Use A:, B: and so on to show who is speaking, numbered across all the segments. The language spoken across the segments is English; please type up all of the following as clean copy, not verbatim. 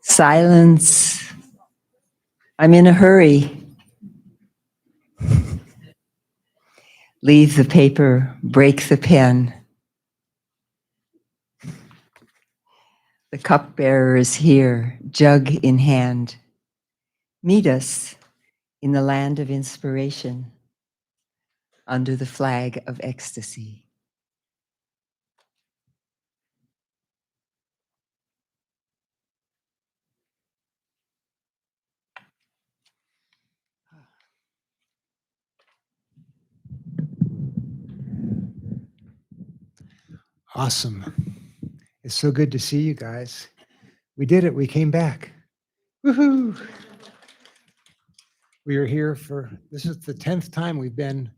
A: Silence. I'm in a hurry. Leave the paper, break the pen. The cupbearer is here, jug in hand. Meet us in the land of inspiration, under the flag of ecstasy.
B: Awesome. It's so good to see you guys. We did it. We came back. Woohoo! We are here this is the 10th time we've been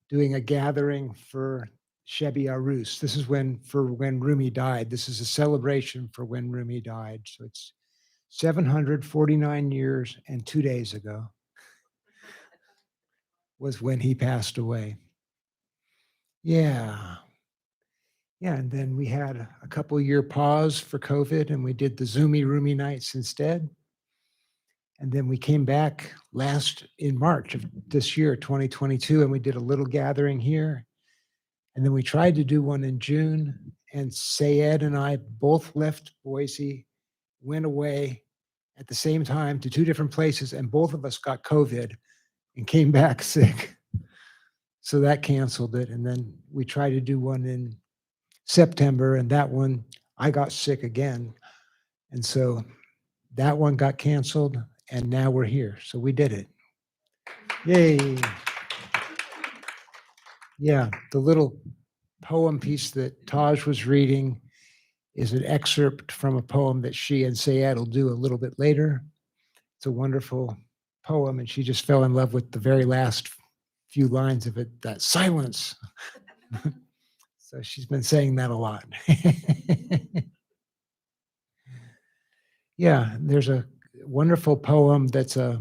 B: doing a gathering for Shebi Arus. This is when Rumi died. This is a celebration for when Rumi died. So it's 749 years and 2 days ago was when he passed away. Yeah. Yeah, and then we had a couple-year pause for COVID, and we did the Zoomy Rumi nights instead. And then we came back in March of this year, 2022, and we did a little gathering here. And then we tried to do one in June, and Sayed and I both left Boise, went away at the same time to 2 different places, and both of us got COVID and came back sick. So that canceled it. And then we tried to do one in September, and that one, I got sick again. And so that one got canceled, and now we're here. So we did it. Yay. Yeah, the little poem piece that Taj was reading is an excerpt from a poem that she and Sayed will do a little bit later. It's a wonderful poem, and she just fell in love with the very last few lines of it, that silence. So she's been saying that a lot. Yeah, there's a wonderful poem that's a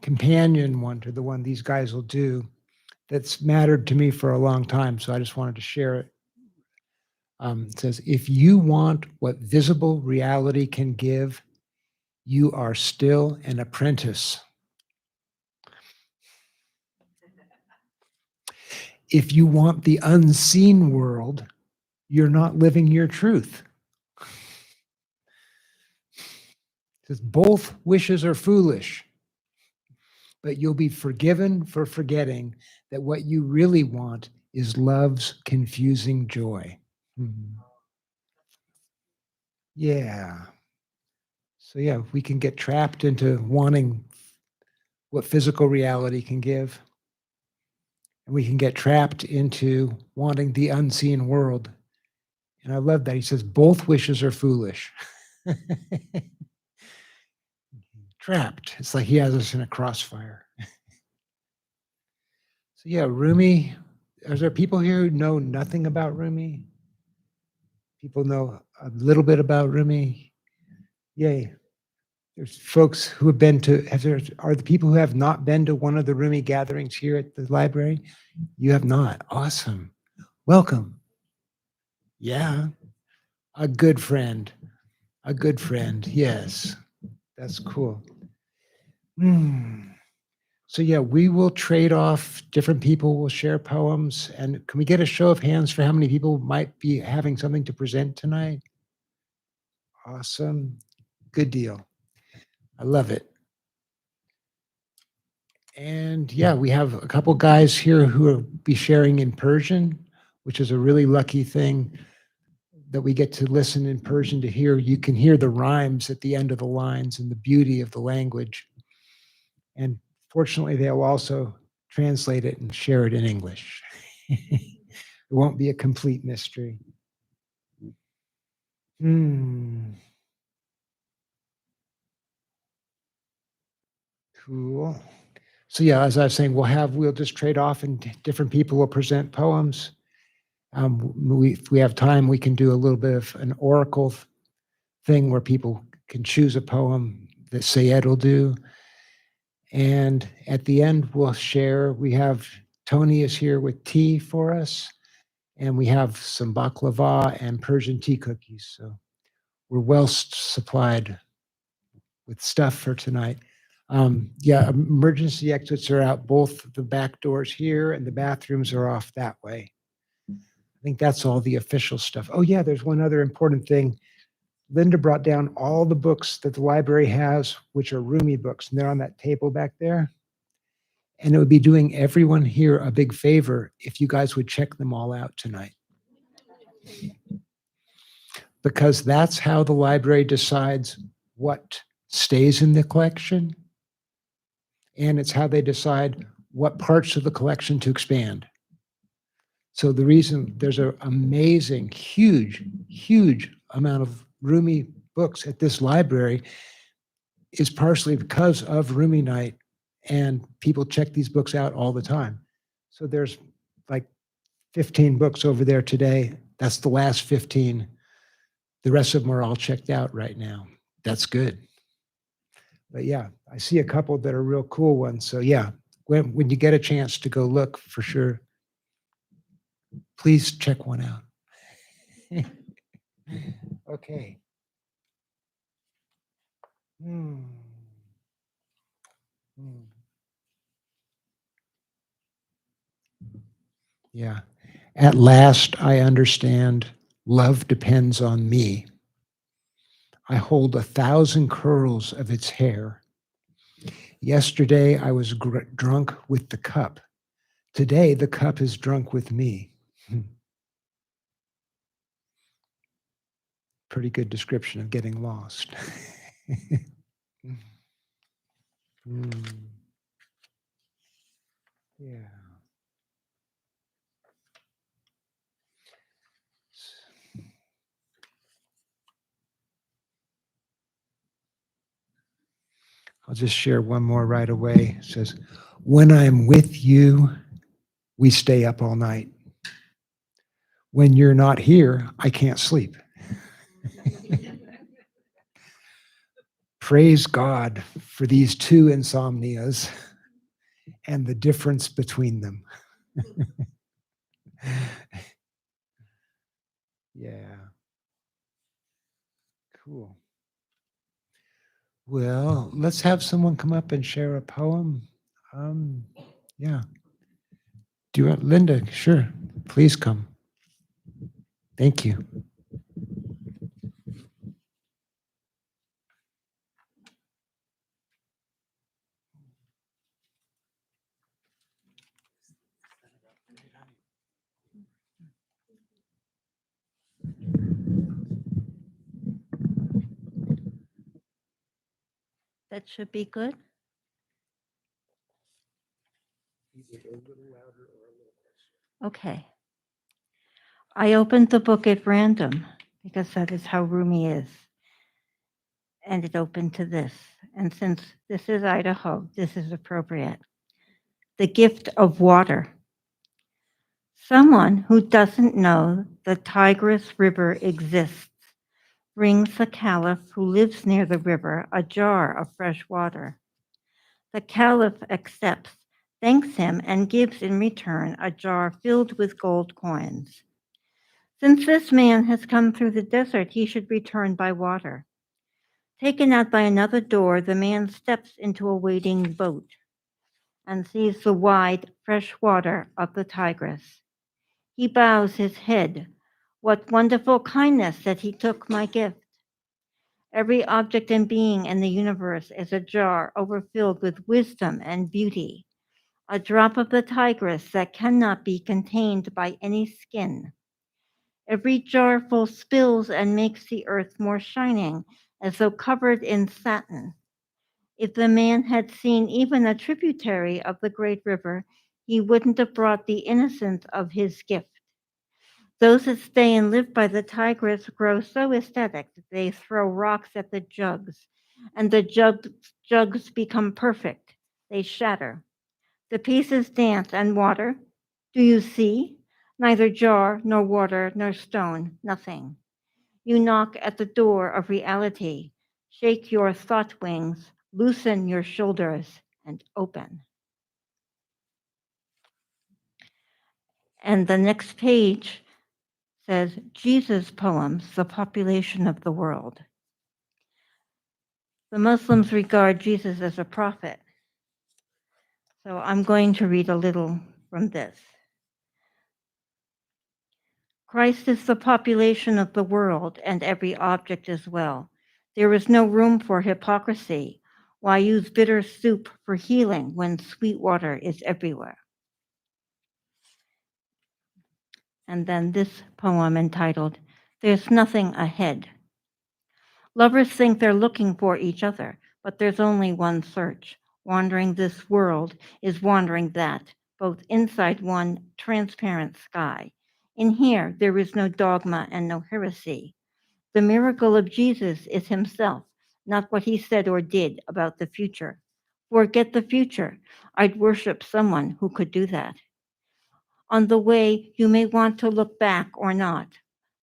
B: companion one to the one these guys will do that's mattered to me for a long time, so I just wanted to share it. It says, if you want what visible reality can give, you are still an apprentice. If you want the unseen world, you're not living your truth. It says, both wishes are foolish, but you'll be forgiven for forgetting that what you really want is love's confusing joy. Yeah. So yeah, we can get trapped into wanting what physical reality can give. And we can get trapped into wanting the unseen world. And I love that. He says, both wishes are foolish. Trapped. It's like he has us in a crossfire. So yeah, Rumi, are there people here who know nothing about Rumi? People know a little bit about Rumi? Yay. There's folks who have been to, are the people who have not been to one of the Rumi gatherings here at the library? You have not. Awesome. Welcome. Yeah. A good friend. A good friend. Yes. That's cool. So yeah, we will trade off. Different people will share poems. And can we get a show of hands for how many people might be having something to present tonight? Awesome. Good deal. I love it. And yeah, we have a couple guys here who will be sharing in Persian, which is a really lucky thing that we get to listen in Persian to hear. You can hear the rhymes at the end of the lines and the beauty of the language. And fortunately, they'll also translate it and share it in English. It won't be a complete mystery. Cool. So yeah, as I was saying, we'll just trade off and different people will present poems. If we have time, we can do a little bit of an oracle thing where people can choose a poem that Sayed will do. And at the end, we'll share. We have Tony is here with tea for us, and we have some baklava and Persian tea cookies. So we're well supplied with stuff for tonight. Yeah, emergency exits are out both the back doors here, and the bathrooms are off that way. I think that's all the official stuff. Oh, yeah, there's one other important thing. Linda brought down all the books that the library has, which are Rumi books, and they're on that table back there. And it would be doing everyone here a big favor if you guys would check them all out tonight. Because that's how the library decides what stays in the collection, and it's how they decide what parts of the collection to expand. So the reason there's an amazing, huge amount of Rumi books at this library is partially because of Rumi Night, and people check these books out all the time. So there's like 15 books over there today. That's the last 15. The rest of them are all checked out right now. That's good. But yeah, I see a couple that are real cool ones. So yeah, when you get a chance to go look, for sure, please check one out. Okay. Yeah. At last, I understand love depends on me. I hold 1,000 curls of its hair. Yesterday, I was drunk with the cup. Today, the cup is drunk with me. Pretty good description of getting lost. Yeah. I'll just share one more right away. It says, when I'm with you, we stay up all night. When you're not here, I can't sleep. Praise God for these two insomnias and the difference between them. Yeah. Cool. Well, let's have someone come up and share a poem. Yeah. Do you want Linda? Sure. Please come. Thank you.
C: That should be good. Okay. I opened the book at random because that is how Rumi is. And it opened to this. And since this is Idaho, this is appropriate. The gift of water. Someone who doesn't know the Tigris River exists brings the caliph who lives near the river a jar of fresh water. The caliph accepts, thanks him, and gives in return a jar filled with gold coins. Since this man has come through the desert, he should return by water. Taken out by another door, the man steps into a waiting boat and sees the wide, fresh water of the Tigris. He bows his head. What wonderful kindness that he took my gift. Every object and being in the universe is a jar overfilled with wisdom and beauty, a drop of the Tigris that cannot be contained by any skin. Every jarful spills and makes the earth more shining, as though covered in satin. If the man had seen even a tributary of the great river, he wouldn't have brought the innocence of his gift. Those that stay and live by the Tigris grow so aesthetic that they throw rocks at the jugs, and the jugs become perfect. They shatter. The pieces dance and water. Do you see? Neither jar, nor water, nor stone, nothing. You knock at the door of reality. Shake your thought wings, loosen your shoulders. and open. And the next page says, Jesus poems, the population of the world. The Muslims regard Jesus as a prophet. So I'm going to read a little from this. Christ is the population of the world and every object as well. There is no room for hypocrisy. Why use bitter soup for healing when sweet water is everywhere? And then this poem entitled, There's Nothing Ahead. Lovers think they're looking for each other, but there's only one search. Wandering this world is wandering that, both inside one transparent sky. In here, there is no dogma and no heresy. The miracle of Jesus is himself, not what he said or did about the future. Forget the future. I'd worship someone who could do that. On the way, you may want to look back or not,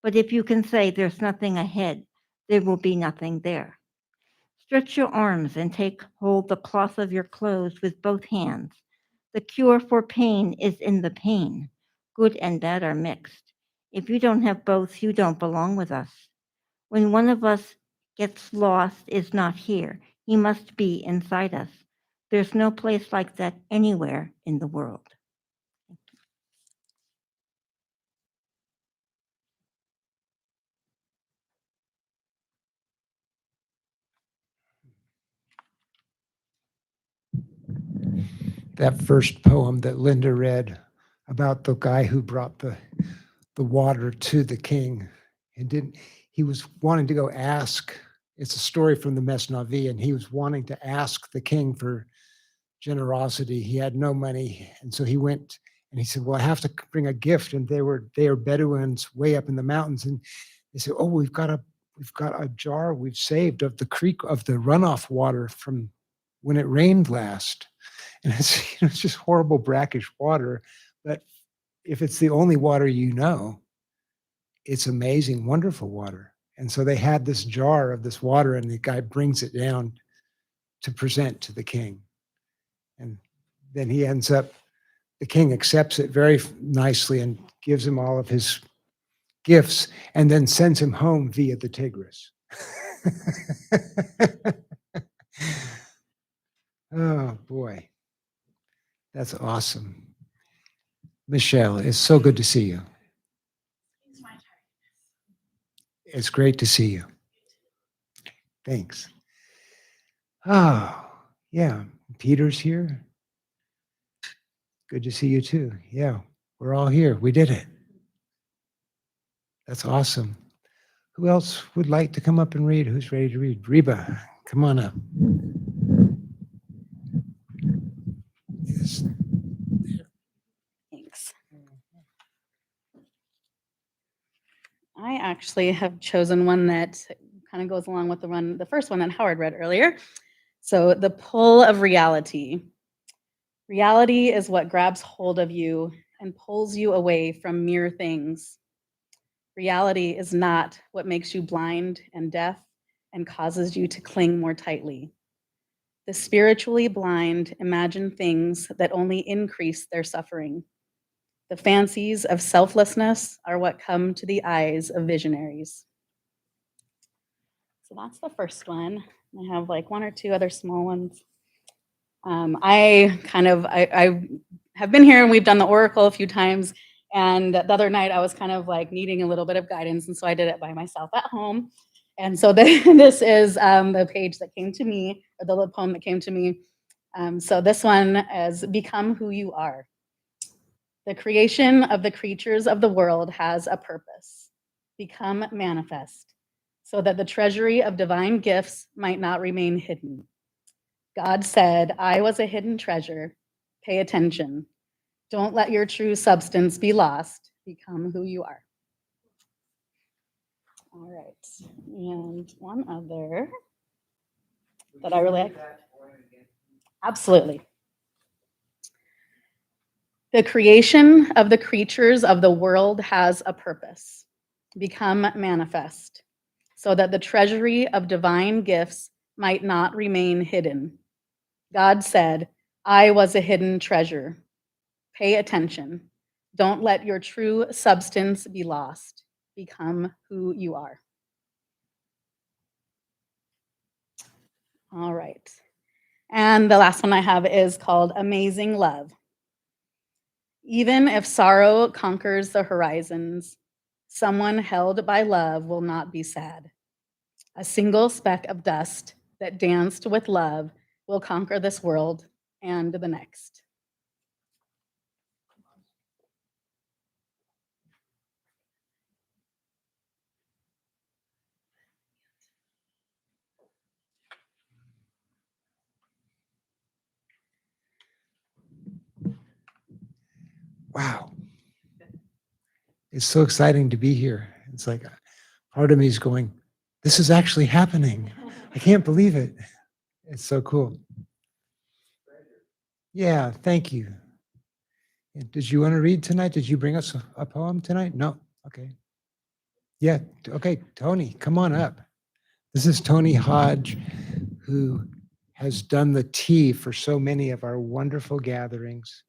C: but if you can say there's nothing ahead, there will be nothing there. Stretch your arms and take hold the cloth of your clothes with both hands. The cure for pain is in the pain. Good and bad are mixed. If you don't have both, you don't belong with us. When one of us gets lost, is not here, he must be inside us. There's no place like that anywhere in the world.
B: That first poem that Linda read about the guy who brought the water to the king and he was wanting to go ask, it's a story from the Mesnavi, and he was wanting to ask the king for generosity. He had no money, and so he went and he said, well, I have to bring a gift. And they are Bedouins way up in the mountains, and they said, oh, we've got a jar we've saved of the creek, of the runoff water from when it rained last. And it's just horrible brackish water, but if it's the only water you know, it's amazing, wonderful water. And so they had this jar of this water, and the guy brings it down to present to the king. And then the king accepts it very nicely and gives him all of his gifts, and then sends him home via the Tigris. Oh, boy. That's awesome. Michelle, it's so good to see you. It's great to see you. Thanks. Oh, yeah. Peter's here. Good to see you too. Yeah, we're all here. We did it. That's awesome. Who else would like to come up and read? Who's ready to read? Reba, come on up. Yes.
D: Thanks. I actually have chosen one that kind of goes along with the first one that Howard read earlier. So, the pull of reality. Reality is what grabs hold of you and pulls you away from mere things. Reality is not what makes you blind and deaf and causes you to cling more tightly. The spiritually blind imagine things that only increase their suffering. The fancies of selflessness are what come to the eyes of visionaries. So that's the first one. I have like one or two other small ones. I have been here and we've done the Oracle a few times. And the other night I was kind of like needing a little bit of guidance. And so I did it by myself at home. And so this is the page that came to me, or the little poem that came to me. So this one is Become Who You Are. The creation of the creatures of the world has a purpose. Become manifest, so that the treasury of divine gifts might not remain hidden. God said, I was a hidden treasure. Pay attention. Don't let your true substance be lost. Become who you are. All right. And one other that I really like. Absolutely. The creation of the creatures of the world has a purpose. Become manifest, so that the treasury of divine gifts might not remain hidden. God said, I was a hidden treasure. Pay attention. Don't let your true substance be lost. Become who you are. All right. And the last one I have is called Amazing Love. Even if sorrow conquers the horizons, someone held by love will not be sad. A single speck of dust that danced with love will conquer this world and the next.
B: Wow. It's so exciting to be here. It's like part of me is going, this is actually happening. I can't believe it. It's so cool. Yeah, thank you. Did you want to read tonight? Did you bring us a poem tonight? No? Okay. Yeah, okay, Tony, come on up. This is Tony Hodge, who has done the tea for so many of our wonderful gatherings.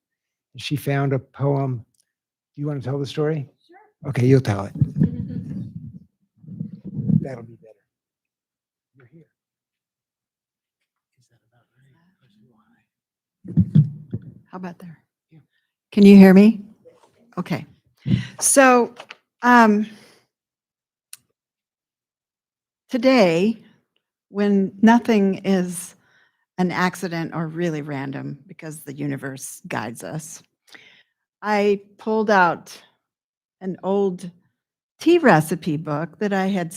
B: She found a poem. Do you want to tell the story? Sure. Okay, you'll tell it. That'll be better. You're here. Is that about right?
E: How about there?
B: Yeah.
E: Can you hear me? Okay. So today, when nothing is an accident or really random because the universe guides us, I pulled out an old tea recipe book that I had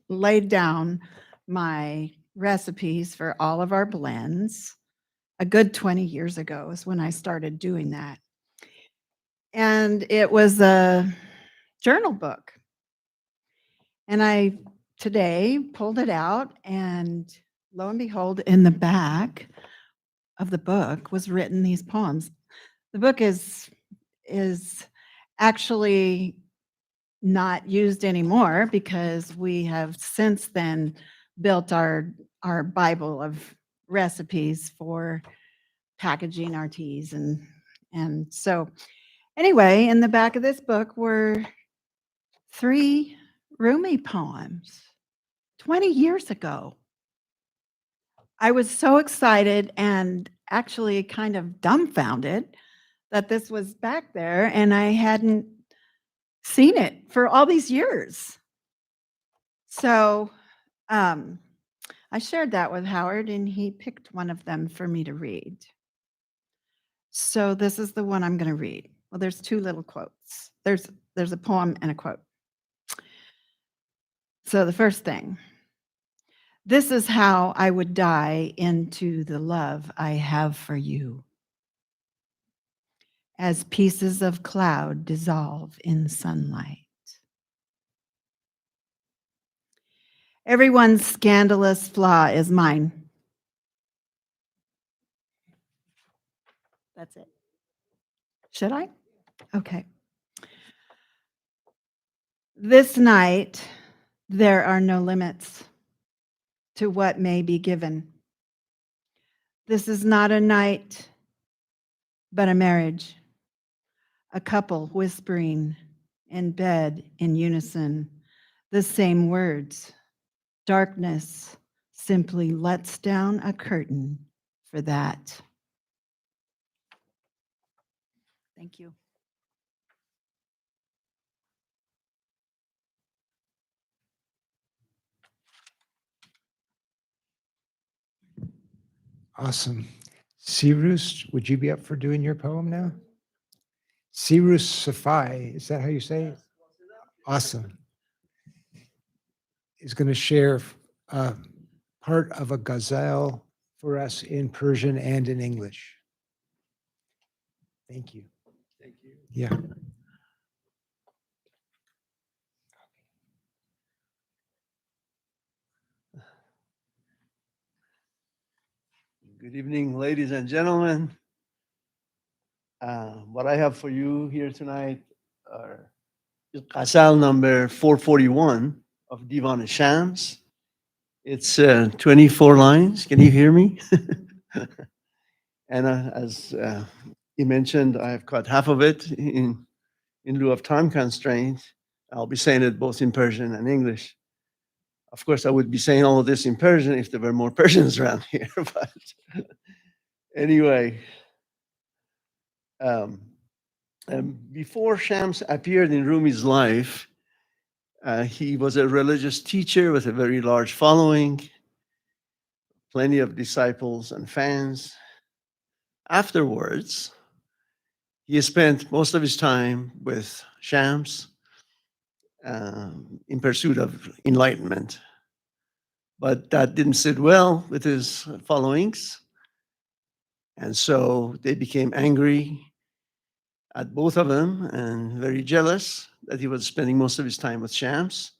E: laid down my recipes for all of our blends. A good 20 years ago is when I started doing that. And it was a journal book. And I today pulled it out, and lo and behold, in the back of the book was written these poems. The book is actually not used anymore because we have since then built our Bible of recipes for packaging our teas. And so anyway, in the back of this book were 3 Rumi poems 20 years ago. I was so excited and actually kind of dumbfounded that this was back there and I hadn't seen it for all these years. So I shared that with Howard and he picked one of them for me to read. So this is the one I'm going to read. Well, there's 2 little quotes. There's a poem and a quote. So the first thing, this is how I would die into the love I have for you. As pieces of cloud dissolve in sunlight. Everyone's scandalous flaw is mine. That's it. Should I? Okay. This night, there are no limits to what may be given. This is not a night, but a marriage. A couple whispering in bed in unison, the same words. Darkness simply lets down a curtain for that. Thank you.
B: Awesome. Sirus, would you be up for doing your poem now? Sirus Safai, is that how you say it? Awesome. Is going to share part of a ghazal for us in Persian and in English. Thank you. Thank you. Yeah.
F: Good evening, ladies and gentlemen. What I have for you here tonight are Ghazal number 441 of Divan Shams. It's 24 lines. Can you hear me? And as you mentioned, I have caught half of it in lieu of time constraint. I'll be saying it both in Persian and English. Of course, I would be saying all of this in Persian if there were more Persians around here. But anyway, before Shams appeared in Rumi's life, he was a religious teacher with a very large following, plenty of disciples and fans. Afterwards, he spent most of his time with Shams in pursuit of enlightenment. But that didn't sit well with his followings. And so they became angry at both of them and very jealous that he was spending most of his time with Shams.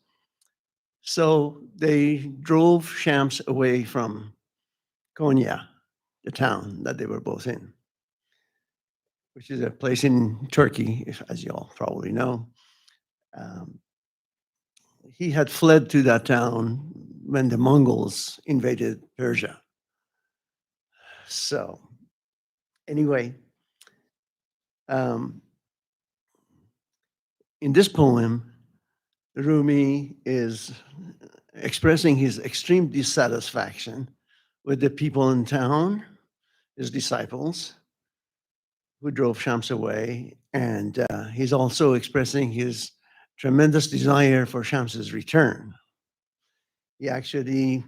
F: So they drove Shams away from Konya, the town that they were both in, which is a place in Turkey, as you all probably know. He had fled to that town when the Mongols invaded Persia. So anyway, in this poem, Rumi is expressing his extreme dissatisfaction with the people in town, his disciples, who drove Shams away. And he's also expressing his tremendous desire for Shams's return. He actually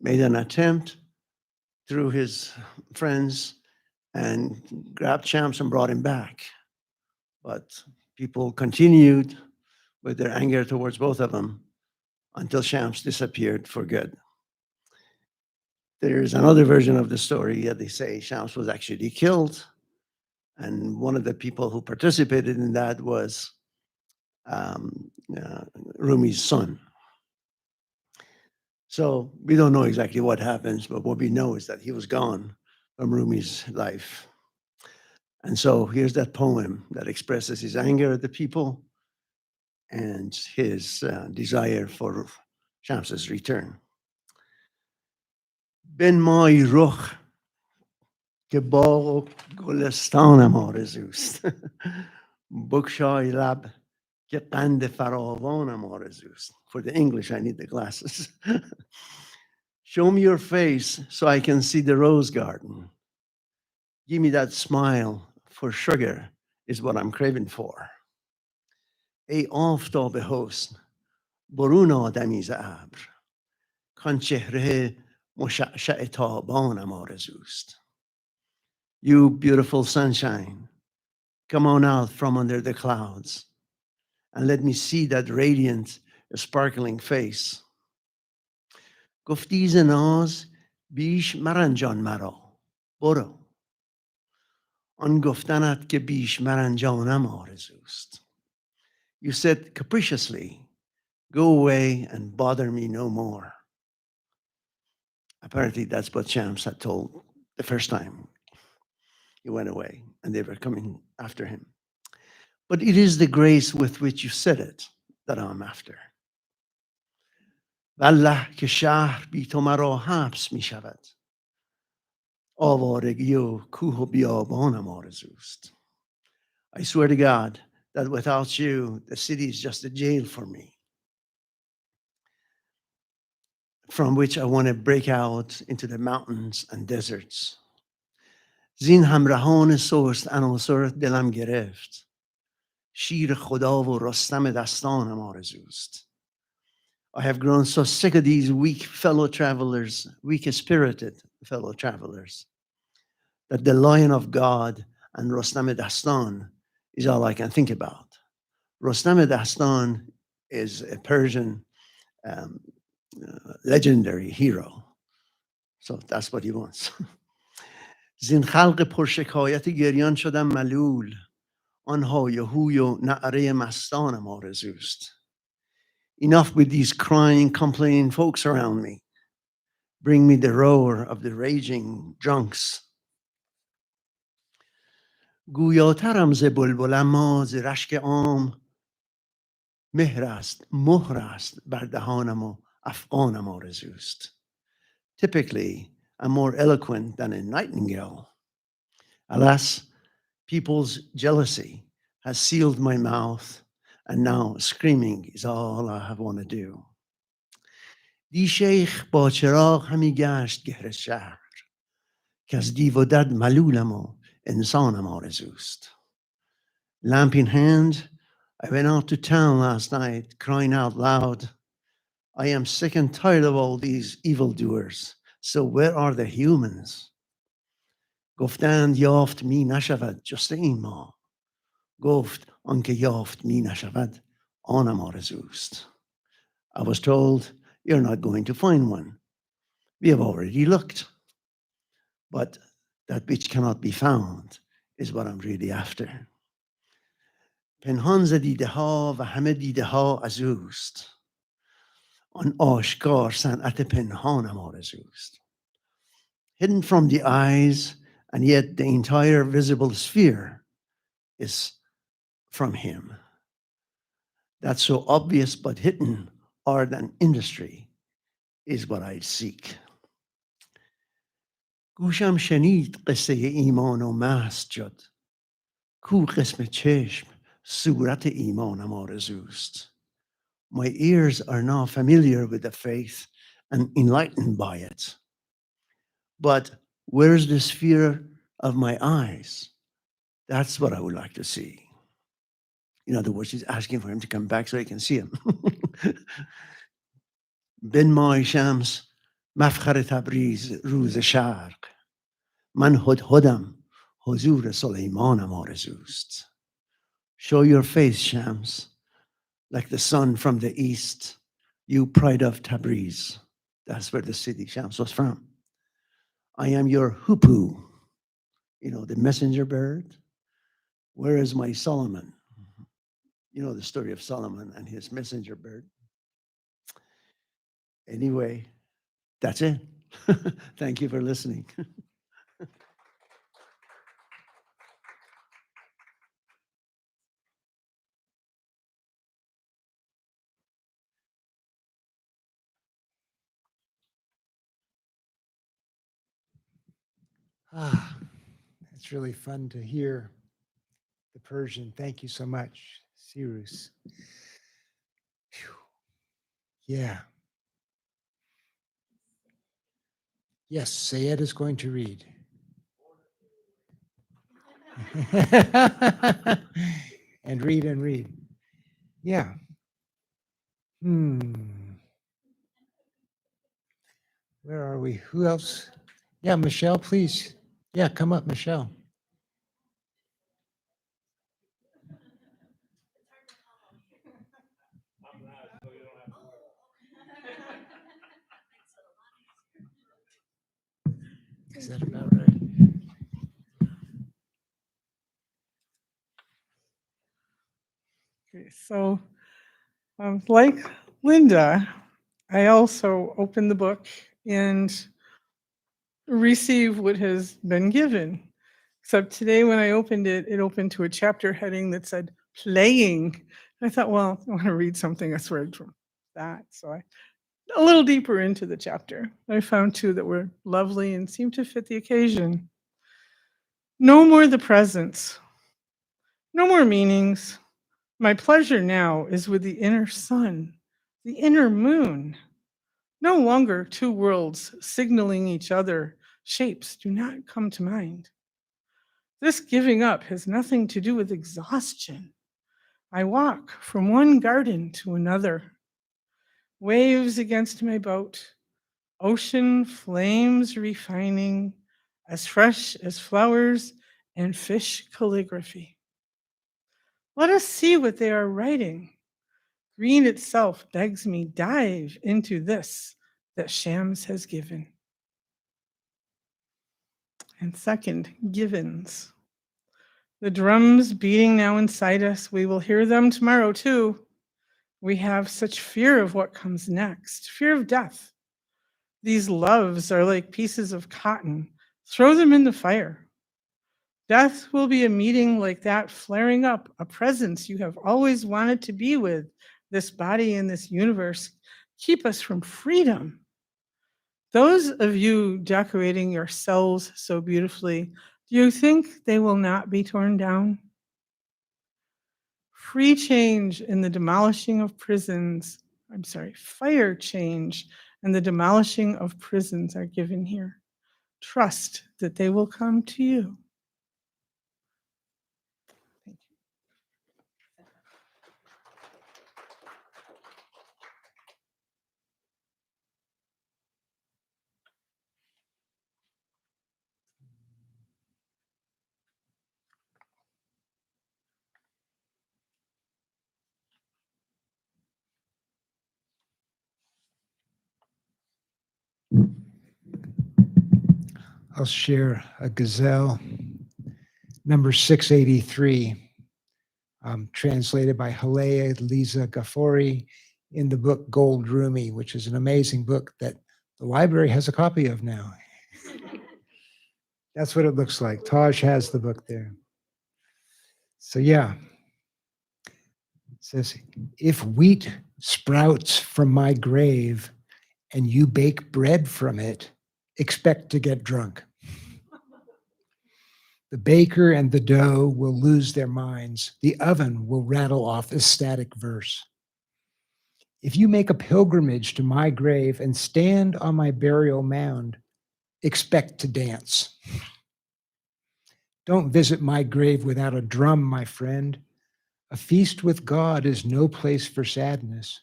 F: made an attempt through his friends and grabbed Shams and brought him back. But people continued with their anger towards both of them until Shams disappeared for good. There's another version of the story that they say Shams was actually killed. And one of the people who participated in that was Rumi's son. So we don't know exactly what happens, but what we know is that he was gone from Rumi's life. And so here's that poem that expresses his anger at the people and his desire for Shams's return. Ben mای رخ که باغ و گلستانم آرزوست بگشای لب که قند فراوانم آرزوست. For the English, I need the glasses. Show me your face so I can see the rose garden. Give me that smile, for sugar is what I'm craving for. ای آفتاب حسن برون آدمی ز ابر کان چهره مشعشع تابانم آرزوست. You beautiful sunshine, come on out from under the clouds and let me see that radiant, sparkling face. گفتی ز ناز بیش مرنجان مرا برو آن گفتنت که بیش مرنجانم آرزوست. You said capriciously, go away and bother me no more. Apparently that's what Shams had told the first time he went away and they were coming after him. But it is the grace with which you said it that I'm after. والله که شهر بی تو مرا حبس می شود. آوارگی و کوه و بیابانم آرزوست. I swear to God that without you, the city is just a jail for me, from which I want to break out into the mountains and deserts. زین همراهان سست عناصر دلم گرفت. شیر خدا و رستم دستانم آرزوست. I have grown so sick of these weak fellow travelers, weak-spirited fellow travelers, that the Lion of God and Rostam Dastan is all I can think about. Rostam Dastan is a Persian legendary hero. So that's what he wants. زین خلق پرشکایت گریان شدم ملول آنهای هوی و نعره مستانم آرزوست. Enough with these crying, complaining folks around me. Bring me the roar of the raging drunks. گویاترم ز بلبل اما ز رشک عام مهر است بر دهانم و افغانم آرزوست. Typically, and more eloquent than a nightingale. Alas, people's jealousy has sealed my mouth, and now screaming is all I want to do. دی شیخ با چراغ همی گشت گهر شهر که از دیو و دد ملولم و انسانم آرزوست. Lamp in hand, I went out to town last night crying out loud, I am sick and tired of all these evildoers, so where are the humans? گفتند یافت می نشود جست این ما. گفت آنکه یافت می نشود آنم آرزوست. I was told, you're not going to find one. We have already looked. But that which cannot be found is what I'm really after. پنهان ز دیده ها و همه دیده ها از اوست. آن آشکار صنعت پنهانم آرزوست. Hidden from the eyes, and yet the entire visible sphere is from him. That's so obvious but hidden art and industry is what I seek. گوشم شنید قصه ایمان و مست شد. کو قسم چشم صورت ایمانم آرزوست. My ears are now familiar with the faith and enlightened by it. But where's the sphere of my eyes? That's what I would like to see. In other words, he's asking for him to come back so he can see him. بن مای شمس مفخر تبریز روز شرق. من هدهدم حضور سلیمانم آرزوست. Show your face, Shams, like the sun from the east, you pride of Tabriz. That's where the city Shams was from. I am your hoopoe, you know, the messenger bird. Where is my Solomon? You know the story of Solomon and his messenger bird. Anyway, that's it. Thank you for listening.
B: It's really fun to hear the Persian. Thank you so much, Cyrus. Phew. Yeah. Yes, Sayed is going to read. And read and read. Yeah. Where are we? Who else? Yeah, Michelle, please. Yeah, come up, Michelle. Is that about right?
G: Okay, so like Linda, I also open the book and receive what has been given. Except today when I opened it, it opened to a chapter heading that said playing. And I thought, well, I want to read something that's read from that. So I a little deeper into the chapter. I found two that were lovely and seemed to fit the occasion. No more the presents, no more meanings. My pleasure now is with the inner sun, the inner moon. No longer two worlds signaling each other. Shapes do not come to mind. This giving up has nothing to do with exhaustion. I walk from one garden to another. Waves against my boat, ocean flames refining, as fresh as flowers and fish calligraphy. Let us see what they are writing. Green itself begs me dive into this that Shams has given. And second, givens. The drums beating now inside us, we will hear them tomorrow too. We have such fear of what comes next, fear of death. These loves are like pieces of cotton. Throw them in the fire. Death will be a meeting like that, flaring up, a presence you have always wanted to be with, this body in this universe. Keep us from freedom. Those of you decorating your cells so beautifully, do you think they will not be torn down? Free change in the demolishing of prisons, fire change and the demolishing of prisons are given here. Trust that they will come to you. Thank you.
B: I'll share a gazelle, number 683, translated by Halea Lisa Ghaffori in the book Gold Rumi, which is an amazing book that the library has a copy of now. That's what it looks like. Taj has the book there. So yeah, it says, if wheat sprouts from my grave and you bake bread from it, expect to get drunk. The baker and the dough will lose their minds. The oven will rattle off ecstatic verse. If you make a pilgrimage to my grave and stand on my burial mound, expect to dance. Don't visit my grave without a drum, my friend. A feast with God is no place for sadness.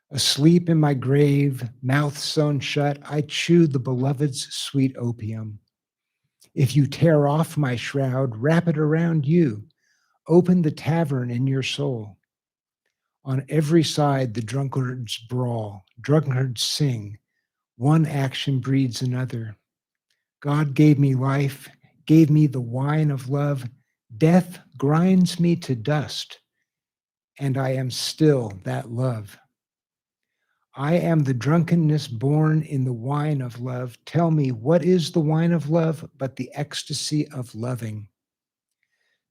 B: Asleep in my grave, mouth sewn shut, I chew the beloved's sweet opium. If you tear off my shroud, wrap it around you. Open the tavern in your soul. On every side, the drunkards brawl, drunkards sing. One action breeds another. God gave me life, gave me the wine of love. Death grinds me to dust, and I am still that love. I am the drunkenness born in the wine of love. Tell me, what is the wine of love but the ecstasy of loving?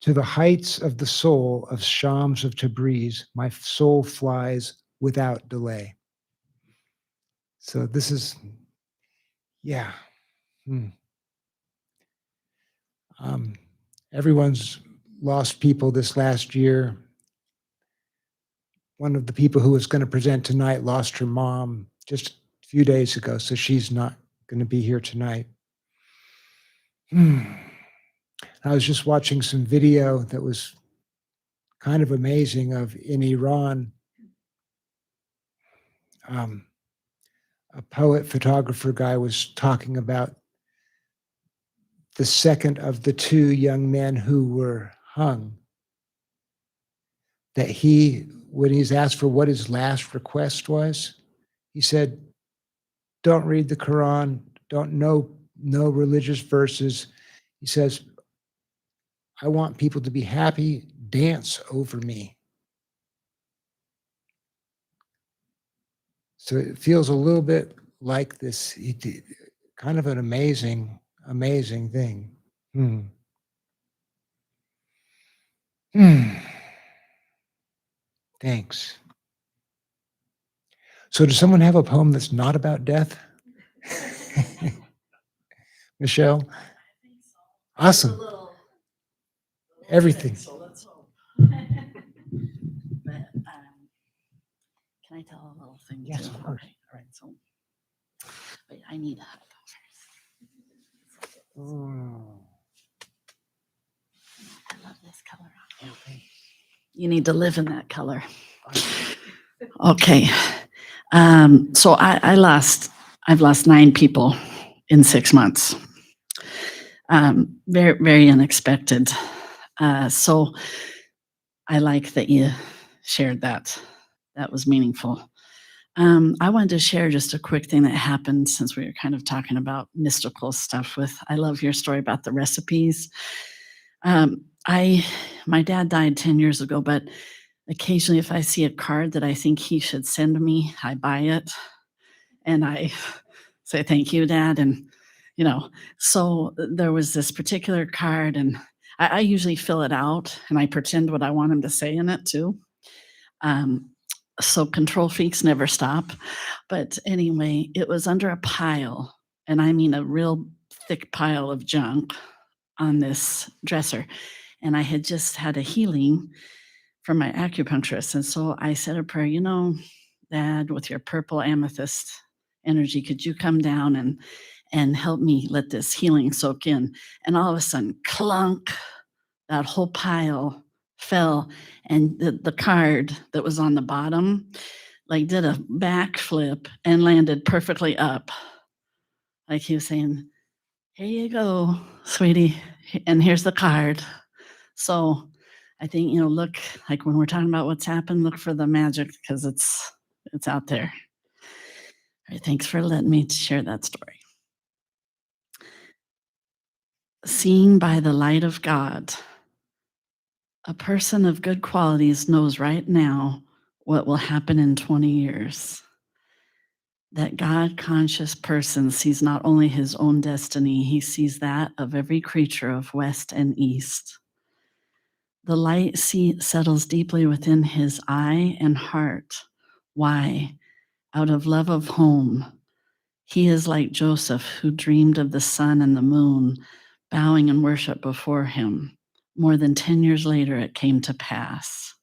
B: To the heights of the soul of Shams of Tabriz, my soul flies without delay. So this is, yeah. Everyone's lost people this last year. One of the people who was going to present tonight lost her mom just a few days ago, so she's not going to be here tonight. I was just watching some video that was kind of amazing of in Iran, a poet photographer guy was talking about the second of the two young men who were hung, that he, when he's asked for what his last request was, he said, don't read the Quran, don't know religious verses. He says, I want people to be happy, dance over me. So it feels a little bit like this, kind of an amazing thing. Thanks. So does someone have a poem that's not about death? Michelle? Awesome. Everything.
H: Can I tell a little thing?
B: Yes,
H: too?
B: of course.
H: Okay, all right. So, wait, I need a hot I love this color. You need to live in that color. Okay. So I've lost 9 people in 6 months. Very, very unexpected. So I like that you shared that. That was meaningful. I wanted to share just a quick thing that happened since we were kind of talking about mystical stuff I love your story about the recipes. My dad died 10 years ago, but occasionally if I see a card that I think he should send me, I buy it and I say, thank you, Dad. And, so there was this particular card and I usually fill it out and I pretend what I want him to say in it too. So control freaks never stop. But anyway, it was under a pile, and I mean a real thick pile of junk on this dresser. And I had just had a healing from my acupuncturist. And so I said a prayer, Dad, with your purple amethyst energy, could you come down and help me let this healing soak in? And all of a sudden, clunk, that whole pile fell, and the card that was on the bottom like did a backflip and landed perfectly up. Like he was saying, here you go, sweetie, and here's the card. So I think, look, like when we're talking about what's happened, look for the magic, because it's out there. All right, thanks for letting me share that story. Seeing by the light of God. A person of good qualities knows right now what will happen in 20 years. That God-conscious person sees not only his own destiny, he sees that of every creature of West and East. The light settles deeply within his eye and heart. Why? Out of love of home. He is like Joseph, who dreamed of the sun and the moon, bowing in worship before him. More than 10 years later, it came to pass.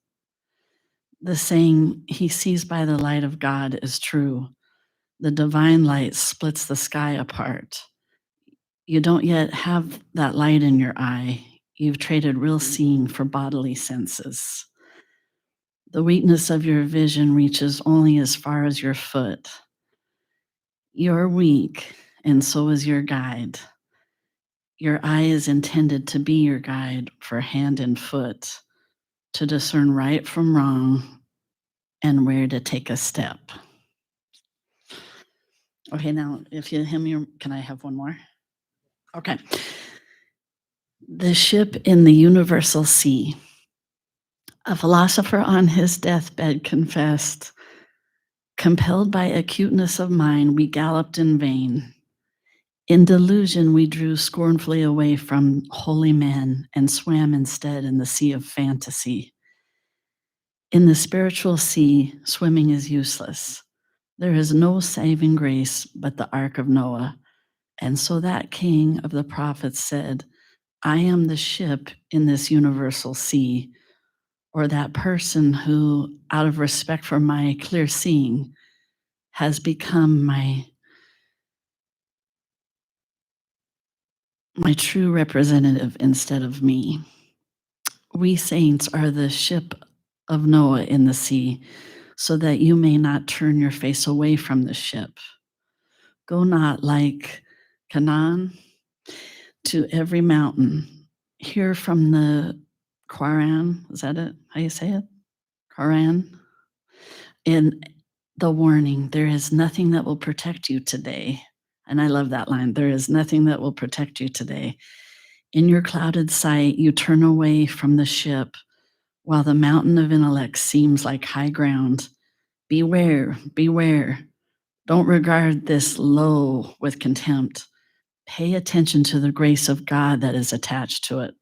H: The saying, he sees by the light of God, is true. The divine light splits the sky apart. You don't yet have that light in your eye. You've traded real seeing for bodily senses. The weakness of your vision reaches only as far as your foot. You're weak, and so is your guide. Your eye is intended to be your guide for hand and foot, to discern right from wrong and where to take a step. Okay, now, if you hear me, can I have one more? Okay. The ship in the universal sea. A philosopher on his deathbed confessed, compelled by acuteness of mind, we galloped in vain. In delusion, we drew scornfully away from holy men and swam instead in the sea of fantasy. In the spiritual sea, swimming is useless. There is no saving grace but the ark of Noah. And so that king of the prophets said, I am the ship in this universal sea, or that person who, out of respect for my clear seeing, has become my true representative instead of me. We saints are the ship of Noah in the sea, so that you may not turn your face away from the ship. Go not like Canaan to every mountain. Hear from the Quran, is that it? How you say it? Quran? In the warning, there is nothing that will protect you today. And I love that line. There is nothing that will protect you today. In your clouded sight, you turn away from the ship while the mountain of intellect seems like high ground. Beware, beware. Don't regard this low with contempt. Pay attention to the grace of God that is attached to it.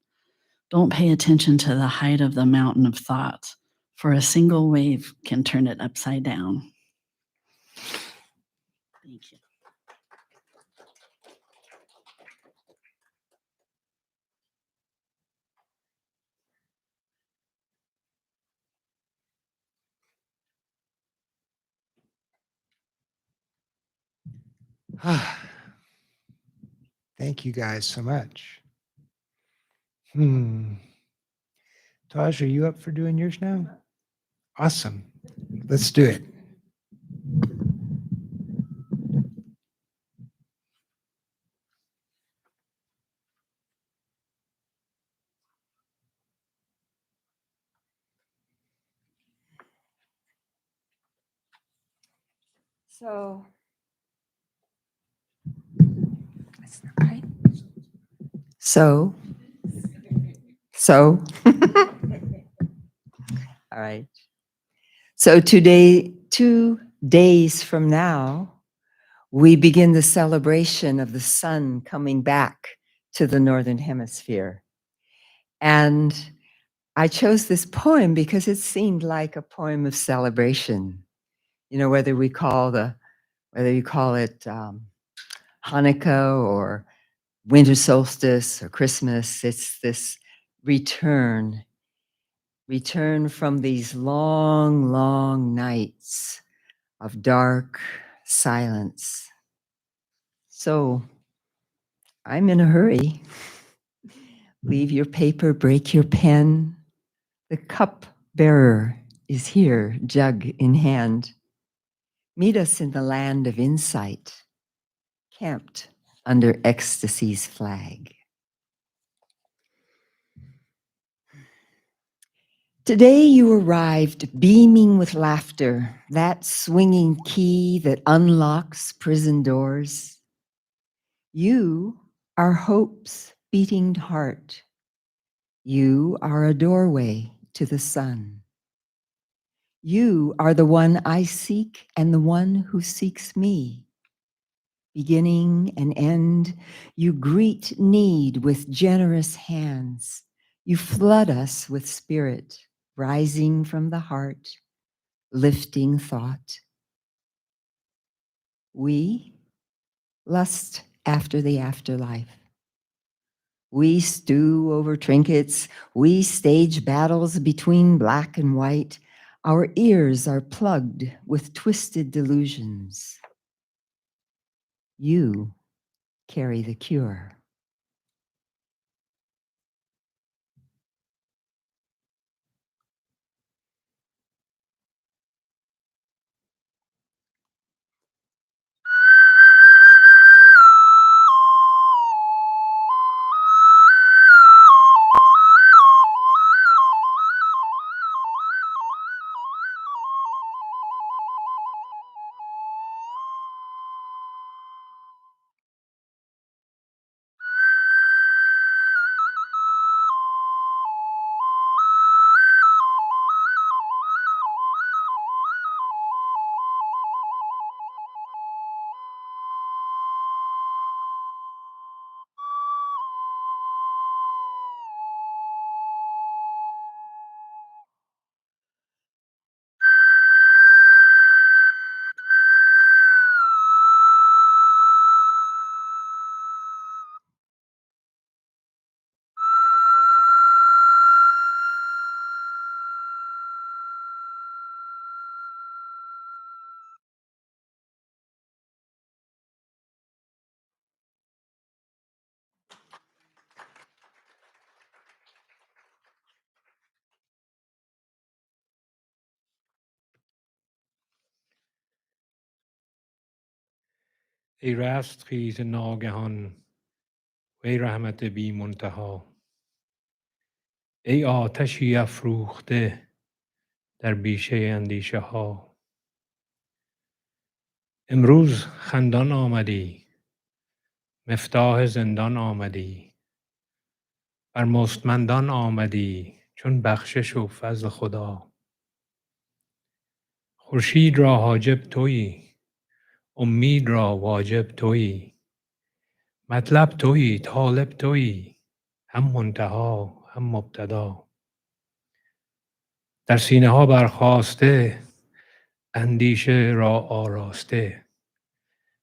H: Don't pay attention to the height of the mountain of thought, for a single wave can turn it upside down. Thank you.
B: Thank you guys so much. Taj, are you up for doing yours now? Awesome. Let's do it.
A: So, that's not right. So, all right. So today, 2 days from now, we begin the celebration of the sun coming back to the Northern Hemisphere. And I chose this poem because it seemed like a poem of celebration. You know, whether you call it Hanukkah or winter solstice or Christmas, it's this return from these long, long nights of dark silence. So I'm in a hurry. Leave your paper, break your pen. The cup bearer is here, jug in hand. Meet us in the land of insight, camped under ecstasy's flag. Today you arrived beaming with laughter, that swinging key that unlocks prison doors. You are hope's beating heart. You are a doorway to the sun. You are the one I seek and the one who seeks me. Beginning and end, you greet need with generous hands. You flood us with spirit, rising from the heart, lifting thought. We lust after the afterlife. We stew over trinkets. We stage battles between black and white. Our ears are plugged with twisted delusions. You carry the cure.
I: ای رستخیز ناگهان وی رحمت بی منتها، ای آتشی افروخته در بیشه اندیشه ها. امروز خندان آمدی، مفتاح زندان آمدی، بر مستمندان آمدی چون بخشش و فضل خدا. خورشید را حاجب تویی، امید را واجب تویی، مطلب تویی، طالب تویی، هم منتها هم مبتدا. در سینه ها برخاسته اندیشه را آراسته،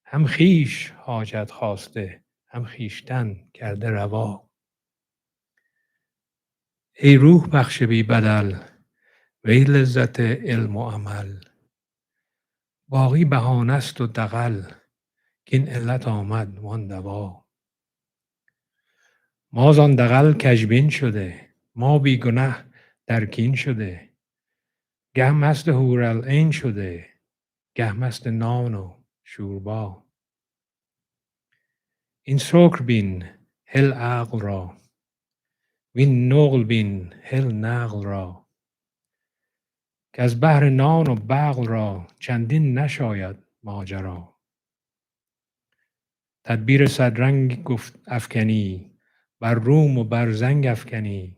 I: هم خویش حاجت خواسته هم خویشتن کرده روا. ای روح بخش بی بدل وی لذت علم و عمل، باقی بهانه است و دغل کاین علت آمد وان دوا. ما زان دغل کژبین شده، ما بی گنه در کین شده، گه مست حورالعین شده گه مست نان و شوربا. این سکر بین هل عقل را، وین نقل بین هل نقل را، کز بهر نان و بقل را چندین نشاید ماجرا. تدبیر صدرنگ گفت افکنی، بر روم و بر زنگ افکنی،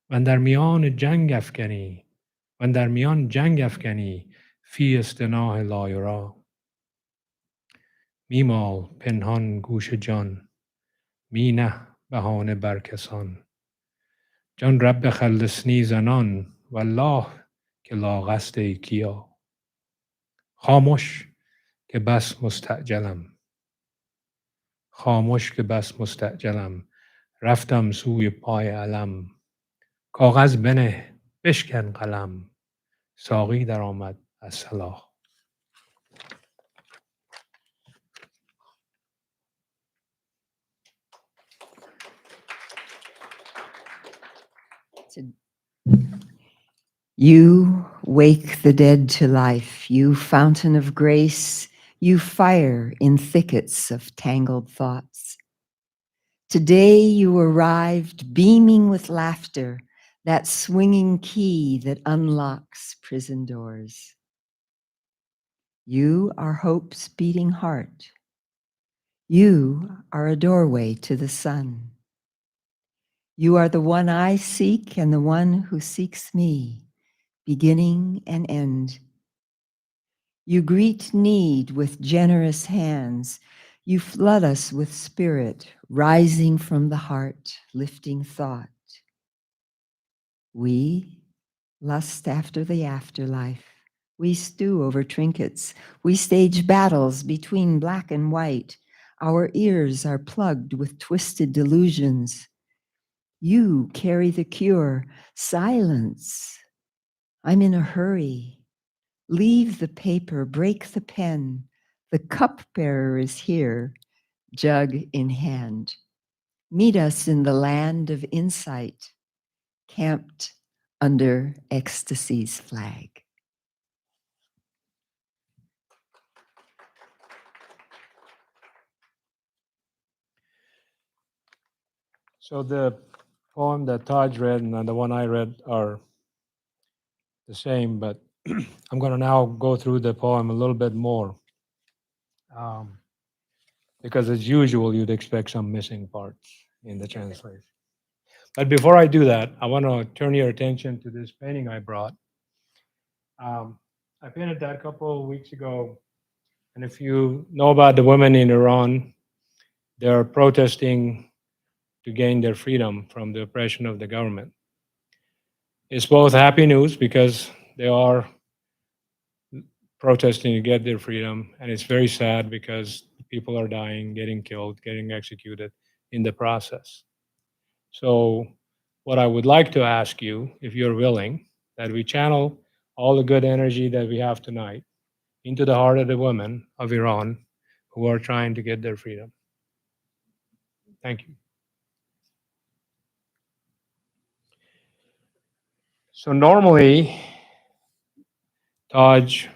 I: واندر میان جنگ افکنی، واندر میان جنگ افکنی فی اصطناع لایرا. میمال پنهان گوش جان، می نه بهانه بر کسان، جان رب خلصنی زنان والله که لاغست ای کیا خاموش که بس مستعجلم خاموش که بس مستعجلم رفتم سوی پای علم کاغذ بنه بشکن قلم ساقی درآمد از صلاح.
A: You wake the dead to life, you fountain of grace, you fire in thickets of tangled thoughts. Today you arrived beaming with laughter, that swinging key that unlocks prison doors. You are hope's beating heart. You are a doorway to the sun. You are the one I seek and the one who seeks me, beginning and end. You greet need with generous hands. You flood us with spirit, rising from the heart, lifting thought. We lust after the afterlife. We stew over trinkets. We stage battles between black and white. Our ears are plugged with twisted delusions. You carry the cure. Silence. I'm in a hurry. Leave the paper, break the pen. The cupbearer is here, jug in hand. Meet us in the land of insight, camped under ecstasy's flag.
I: So the poem that Taj read and the one I read are the same, but I'm going to now go through the poem a little bit more. Because as usual, you'd expect some missing parts in the translation. But before I do that, I want to turn your attention to this painting I brought. I painted that a couple of weeks ago. And if you know about the women in Iran, they're protesting to gain their freedom from the oppression of the government. It's both happy news because they are protesting to get their freedom, and it's very sad because people are dying, getting killed, getting executed in the process. So what I would like to ask you, if you're willing, that we channel all the good energy that we have tonight into the heart of the women of Iran who are trying to get their freedom. Thank you. So normally, Taj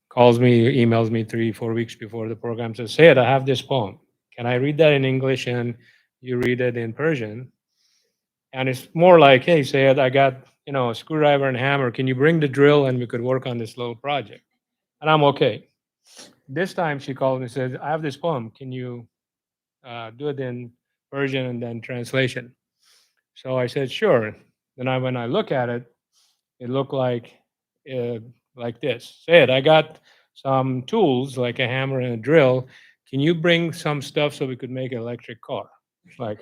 I: calls me, emails me 3-4 weeks before the program, says, Sayed, I have this poem. Can I read that in English and you read it in Persian? And it's more like, hey, Sayed, I got a screwdriver and hammer. Can you bring the drill and we could work on this little project? And I'm okay. This time she called me and said, I have this poem. Can you do it in Persian and then translation? So I said, sure. Then when I look at it, it looked like this. Sayed, I got some tools like a hammer and a drill. Can you bring some stuff so we could make an electric car? Like,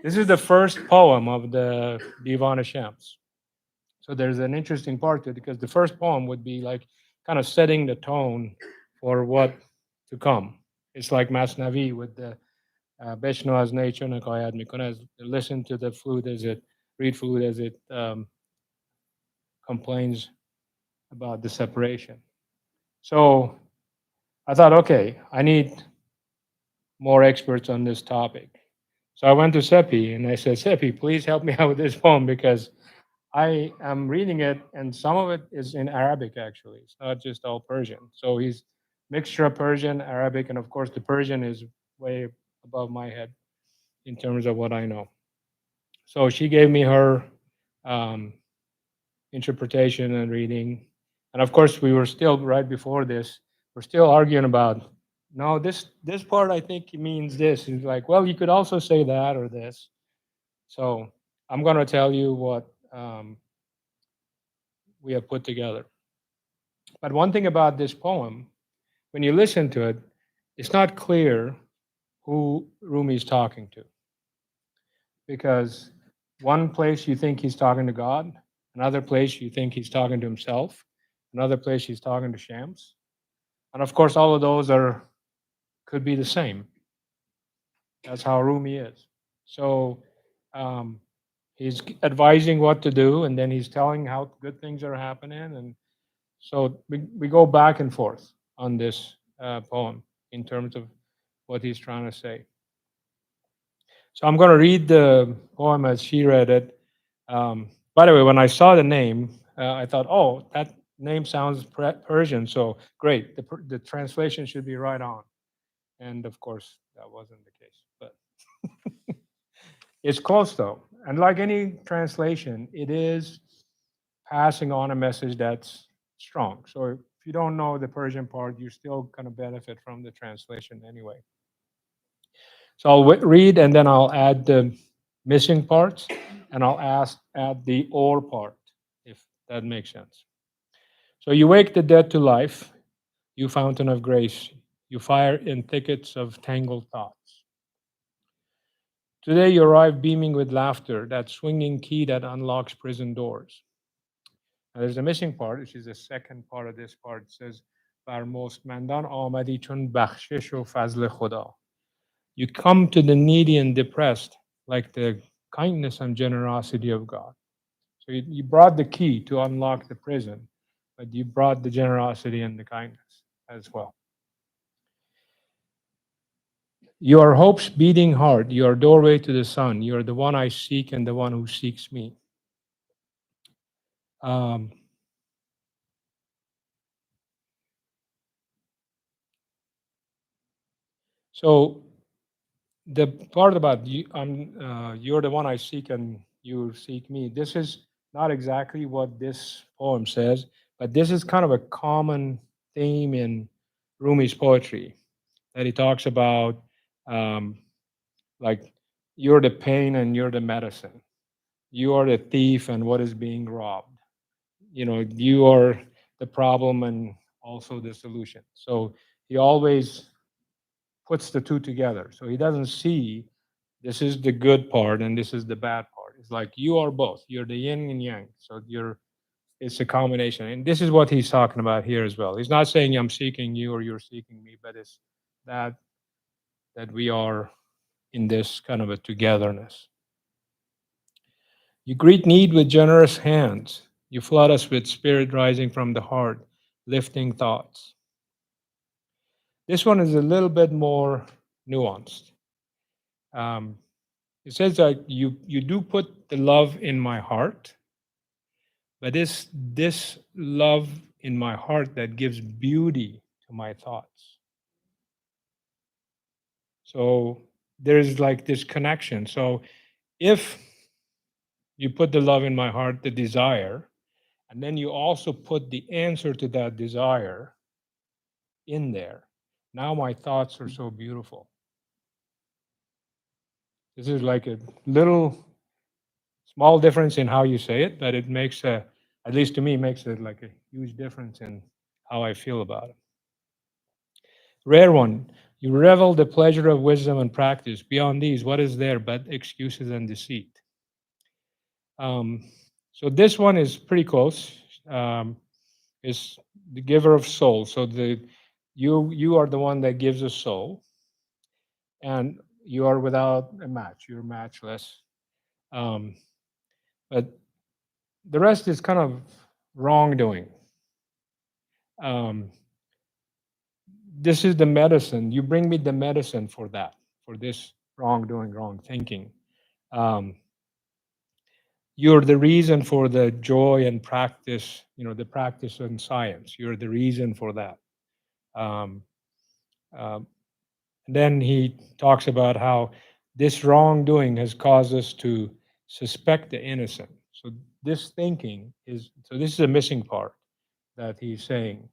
I: this is the first poem of the Divan Shams. So there's an interesting part to it because the first poem would be like kind of setting the tone for what to come. It's like Masnavi with the Beshno az nature nakayat mikone, listen to the flute as it, read flute as it complains about the separation. So I thought, okay, I need more experts on this topic. So I went to Seppi and I said, Seppi, please help me out with this poem because I am reading it and some of it is in Arabic actually. It's not just all Persian. So he's mixture of Persian, Arabic, and of course the Persian is way above my head in terms of what I know. So she gave me her interpretation and reading. And of course, we were still right before this. We're still arguing about no, this part I think it means this. He's like, well, you could also say that or this. So I'm going to tell you what we have put together. But one thing about this poem, when you listen to it, it's not clear who Rumi is talking to. Because one place you think he's talking to God, another place you think he's talking to himself, another place he's talking to Shams. And of course, all of those could be the same. That's how Rumi is. So he's advising what to do, and then he's telling how good things are happening. And so we go back and forth on this poem in terms of what he's trying to say. So I'm going to read the poem as she read it. By the way, when I saw the name, I thought, oh, that name sounds Persian, so great. The translation should be right on. And of course, that wasn't the case. But it's close though. And like any translation, it is passing on a message that's strong. So if you don't know the Persian part, you're still going to benefit from the translation anyway. So I'll read and then I'll add the missing parts and I'll add the or part, if that makes sense. So you wake the dead to life, you fountain of grace, you fire in thickets of tangled thoughts. Today you arrive beaming with laughter, that swinging key that unlocks prison doors. Now there's a missing part, which is the second part of this part. It says, Bar mostmandan amadi chun bakhshish o fazl khuda. You come to the needy and depressed like the kindness and generosity of God. So you brought the key to unlock the prison, but you brought the generosity and the kindness as well. You are hope's beating heart. You are doorway to the sun. You are the one I seek and the one who seeks me. So the part about you, you're the one I seek and you seek me. This is not exactly what this poem says, but this is kind of a common theme in Rumi's poetry that he talks about, like you're the pain and you're the medicine. You are the thief and what is being robbed. You know, you are the problem and also the solution. So he always puts the two together. So he doesn't see this is the good part and this is the bad part. It's like you are both. You're the yin and yang. So it's a combination. And this is what he's talking about here as well. He's not saying I'm seeking you or you're seeking me, but it's that we are in this kind of a togetherness. You greet need with generous hands. You flood us with spirit rising from the heart, lifting thoughts. This one is a little bit more nuanced. It says that you do put the love in my heart, but this love in my heart that gives beauty to my thoughts. So there's like this connection. So if you put the love in my heart, the desire, and then you also put the answer to that desire in there, now my thoughts are so beautiful. This is like a little small difference in how you say it, but it makes at least to me, makes it like a huge difference in how I feel about it. Rare one, you revel the pleasure of wisdom and practice. Beyond these, what is there but excuses and deceit? So this one is pretty close. Is the giver of soul. So you are the one that gives a soul, and you are without a match. You're matchless. But the rest is kind of wrongdoing. This is the medicine. You bring me the medicine for that, for this wrongdoing, wrong thinking. You're the reason for the joy and practice, the practice in science. You're the reason for that. Um, then he talks about how this wrongdoing has caused us to suspect the innocent. So this thinking this is a missing part that he's saying.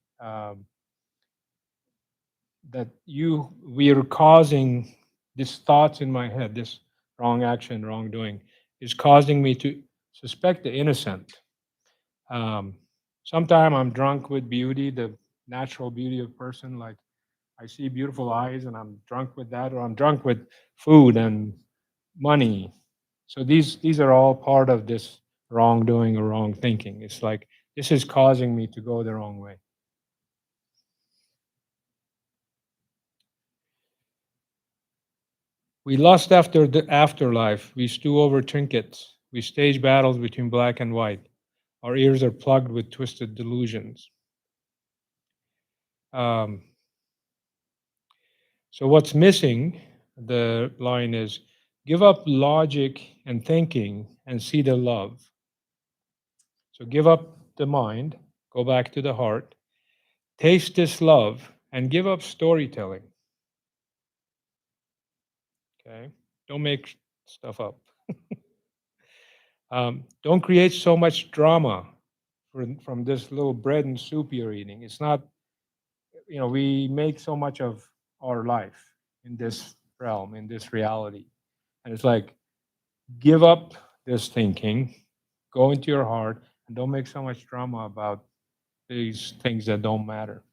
I: That we are causing these thoughts in my head, this wrong action, wrongdoing, is causing me to suspect the innocent. Sometimes I'm drunk with beauty, the natural beauty of person. Like I see beautiful eyes and I'm drunk with that, or I'm drunk with food and money. So these are all part of this wrongdoing or wrong thinking. It's like this is causing me to go the wrong way. We lust after the afterlife. We stew over trinkets. We stage battles between black and white. Our ears are plugged with twisted delusions. So what's missing, the line is, give up logic and thinking and see the love. So give up the mind, go back to the heart, taste this love, and give up storytelling. Okay? Don't make stuff up. Don't create so much drama from this little bread and soup you're eating. It's not, we make so much of our life in this realm, in this reality. And it's like, give up this thinking, go into your heart, and don't make so much drama about these things that don't matter.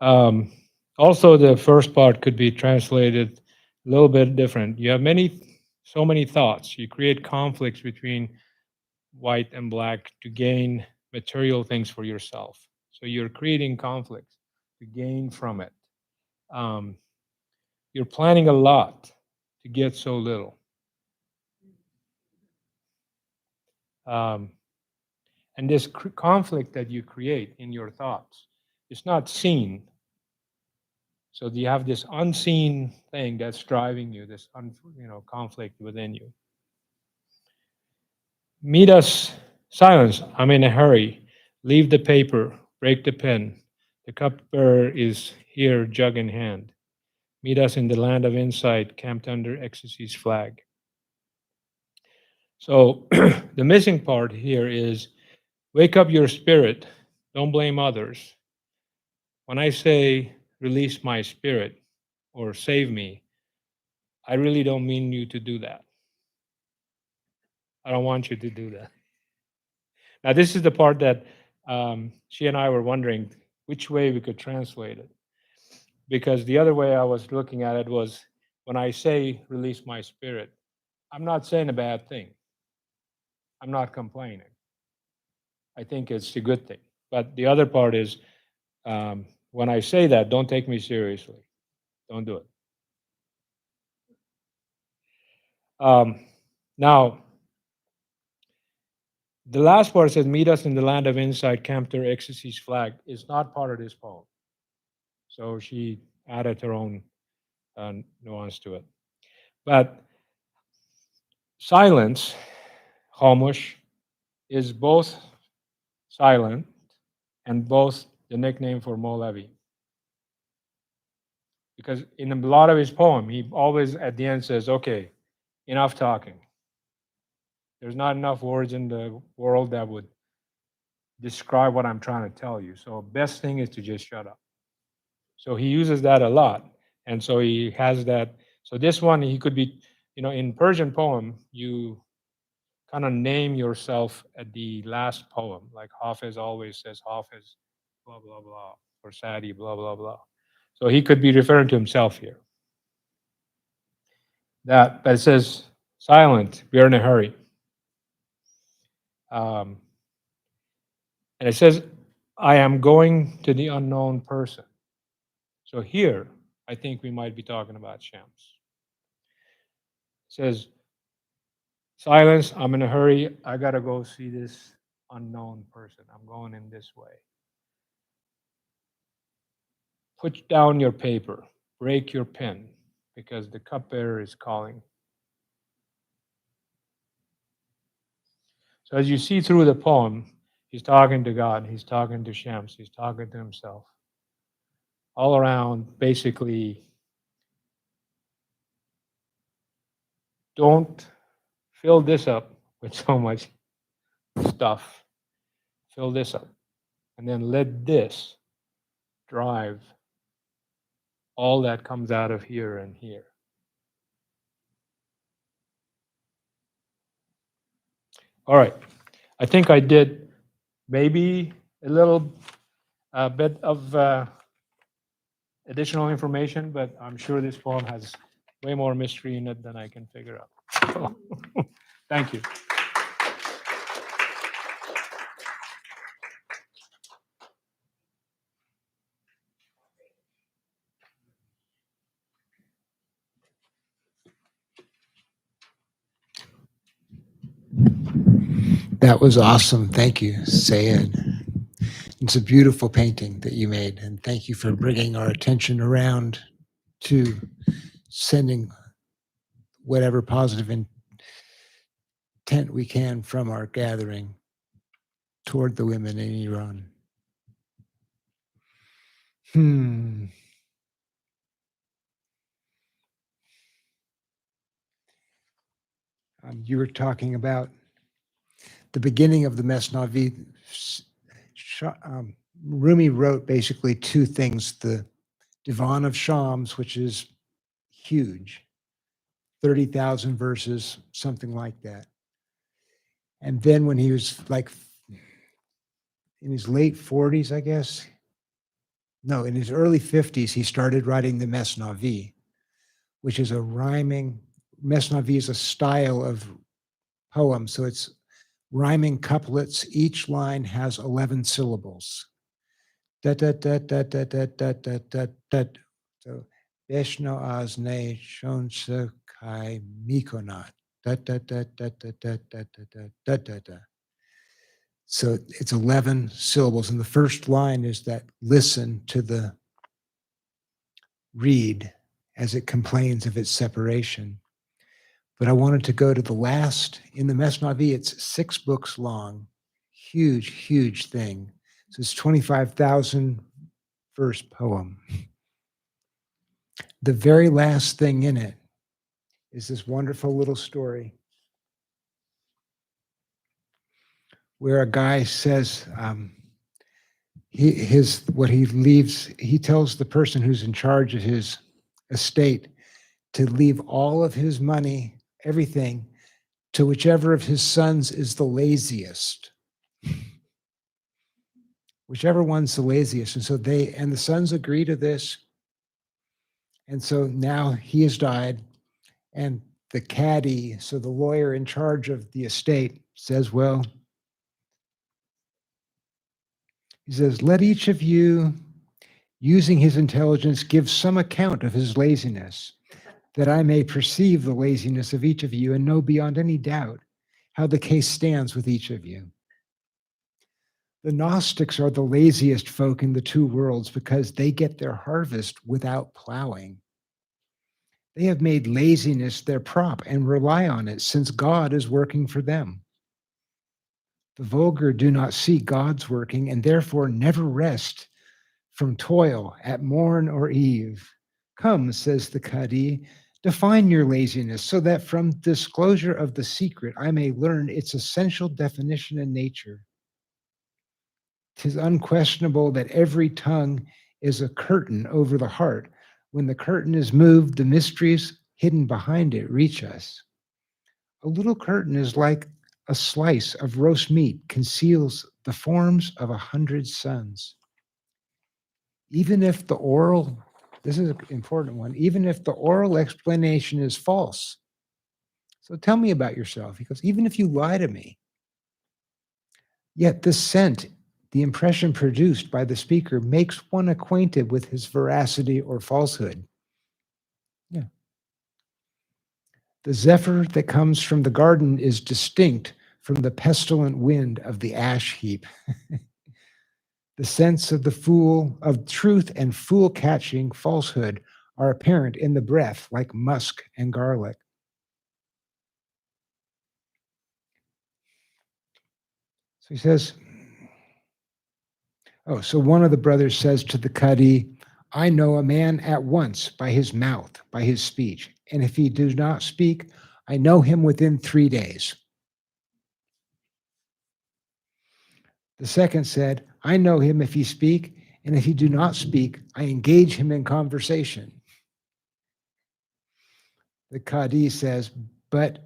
I: Also, the first part could be translated a little bit different. You have so many thoughts. You create conflicts between white and black to gain material things for yourself. So you're creating conflicts to gain from it. You're planning a lot to get so little. And this conflict that you create in your thoughts is not seen. So you have this unseen thing that's driving you, this conflict within you. Meet us, silence, I'm in a hurry. Leave the paper, break the pen. The cupbearer is here, jug in hand. Meet us in the land of insight, camped under ecstasy's flag. So the missing part here is wake up your spirit, don't blame others. When I say release my spirit or save me, I really don't mean you to do that. I don't want you to do that. Now, this is the part that she and I were wondering which way we could translate it. Because the other way I was looking at it was when I say release my spirit, I'm not saying a bad thing. I'm not complaining. I think it's a good thing. But the other part is when I say that, don't take me seriously. Don't do it. Now, the last part says, meet us in the land of insight, camp their ecstasy's flag, is not part of this poem. So she added her own nuance to it. But silence, Chomush, is both silent and both the nickname for Molevi. Because in a lot of his poem, he always at the end says, okay, enough talking. There's not enough words in the world that would describe what I'm trying to tell you. So best thing is to just shut up. So he uses that a lot. And so he has that. So this one, he could be, in Persian poem, you kind of name yourself at the last poem. Like Hafiz always says, Hafiz, blah, blah, blah, or Sadi, blah, blah, blah. So he could be referring to himself here. But it says, silent, we're in a hurry. And it says, I am going to the unknown person. So here, I think we might be talking about Shams. It says, silence, I'm in a hurry. I got to go see this unknown person. I'm going in this way. Put down your paper, break your pen, because the cupbearer is calling. So as you see through the poem, he's talking to God, he's talking to Shams, he's talking to himself. All around, basically, don't fill this up with so much stuff. Fill this up. And then let this drive all that comes out of here and here. All right. I think I did maybe a little a bit of additional information, but I'm sure this poem has way more mystery in it than I can figure out. So, thank you.
B: That was awesome. Thank you, Sayed. It's a beautiful painting that you made, and thank you for bringing our attention around to sending whatever positive intent we can from our gathering toward the women in Iran. You were talking about the beginning of the Mesnavi. Rumi wrote basically two things: the Divan of Shams, which is huge, 30,000 verses, something like that. And then when he was like in his late 40s, I guess, no, in his early 50s, he started writing the Mesnavi, which is a rhyming, Mesnavi is a style of poem. So it's rhyming couplets. Each line has 11 syllables. Da, da, da, da, da, da, da, da, da, da. So, Veshno azne shonse kai mikonat. Da, da, da, da, da, da, da, da, da, da, da. So it's 11 syllables. And the first line is that listen to the reed as it complains of its separation. But I wanted to go to the last, in the Mesnavi, it's 6 books long, huge, huge thing. So it's 25,000 verse poem. The very last thing in it is this wonderful little story where a guy says, he tells the person who's in charge of his estate to leave all of his money, everything, to whichever of his sons is the laziest. Whichever one's the laziest. And so the sons agree to this. And so now he has died, and the caddy, so the lawyer in charge of the estate, says, well, he says, let each of you, using his intelligence, give some account of his laziness, that I may perceive the laziness of each of you and know beyond any doubt how the case stands with each of you. The Gnostics are the laziest folk in the 2 worlds because they get their harvest without plowing. They have made laziness their prop and rely on it since God is working for them. The vulgar do not see God's working and therefore never rest from toil at morn or eve. Come, says the Qadi, define your laziness so that from disclosure of the secret I may learn its essential definition and nature. 'Tis unquestionable that every tongue is a curtain over the heart. When the curtain is moved, the mysteries hidden behind it reach us. A little curtain is like a slice of roast meat conceals the forms of 100 suns. Even if the oral, this is an important one, even if the oral explanation is false. So tell me about yourself. He goes, even if you lie to me, yet the scent, the impression produced by the speaker makes one acquainted with his veracity or falsehood. Yeah. The zephyr that comes from the garden is distinct from the pestilent wind of the ash heap. The sense of the fool, of truth and fool catching falsehood are apparent in the breath like musk and garlic. So he says, so one of the brothers says to the Qadi, I know a man at once by his mouth, by his speech. And if he does not speak, I know him within 3 days. The second said, I know him if he speak, and if he do not speak, I engage him in conversation. The Qadi says, but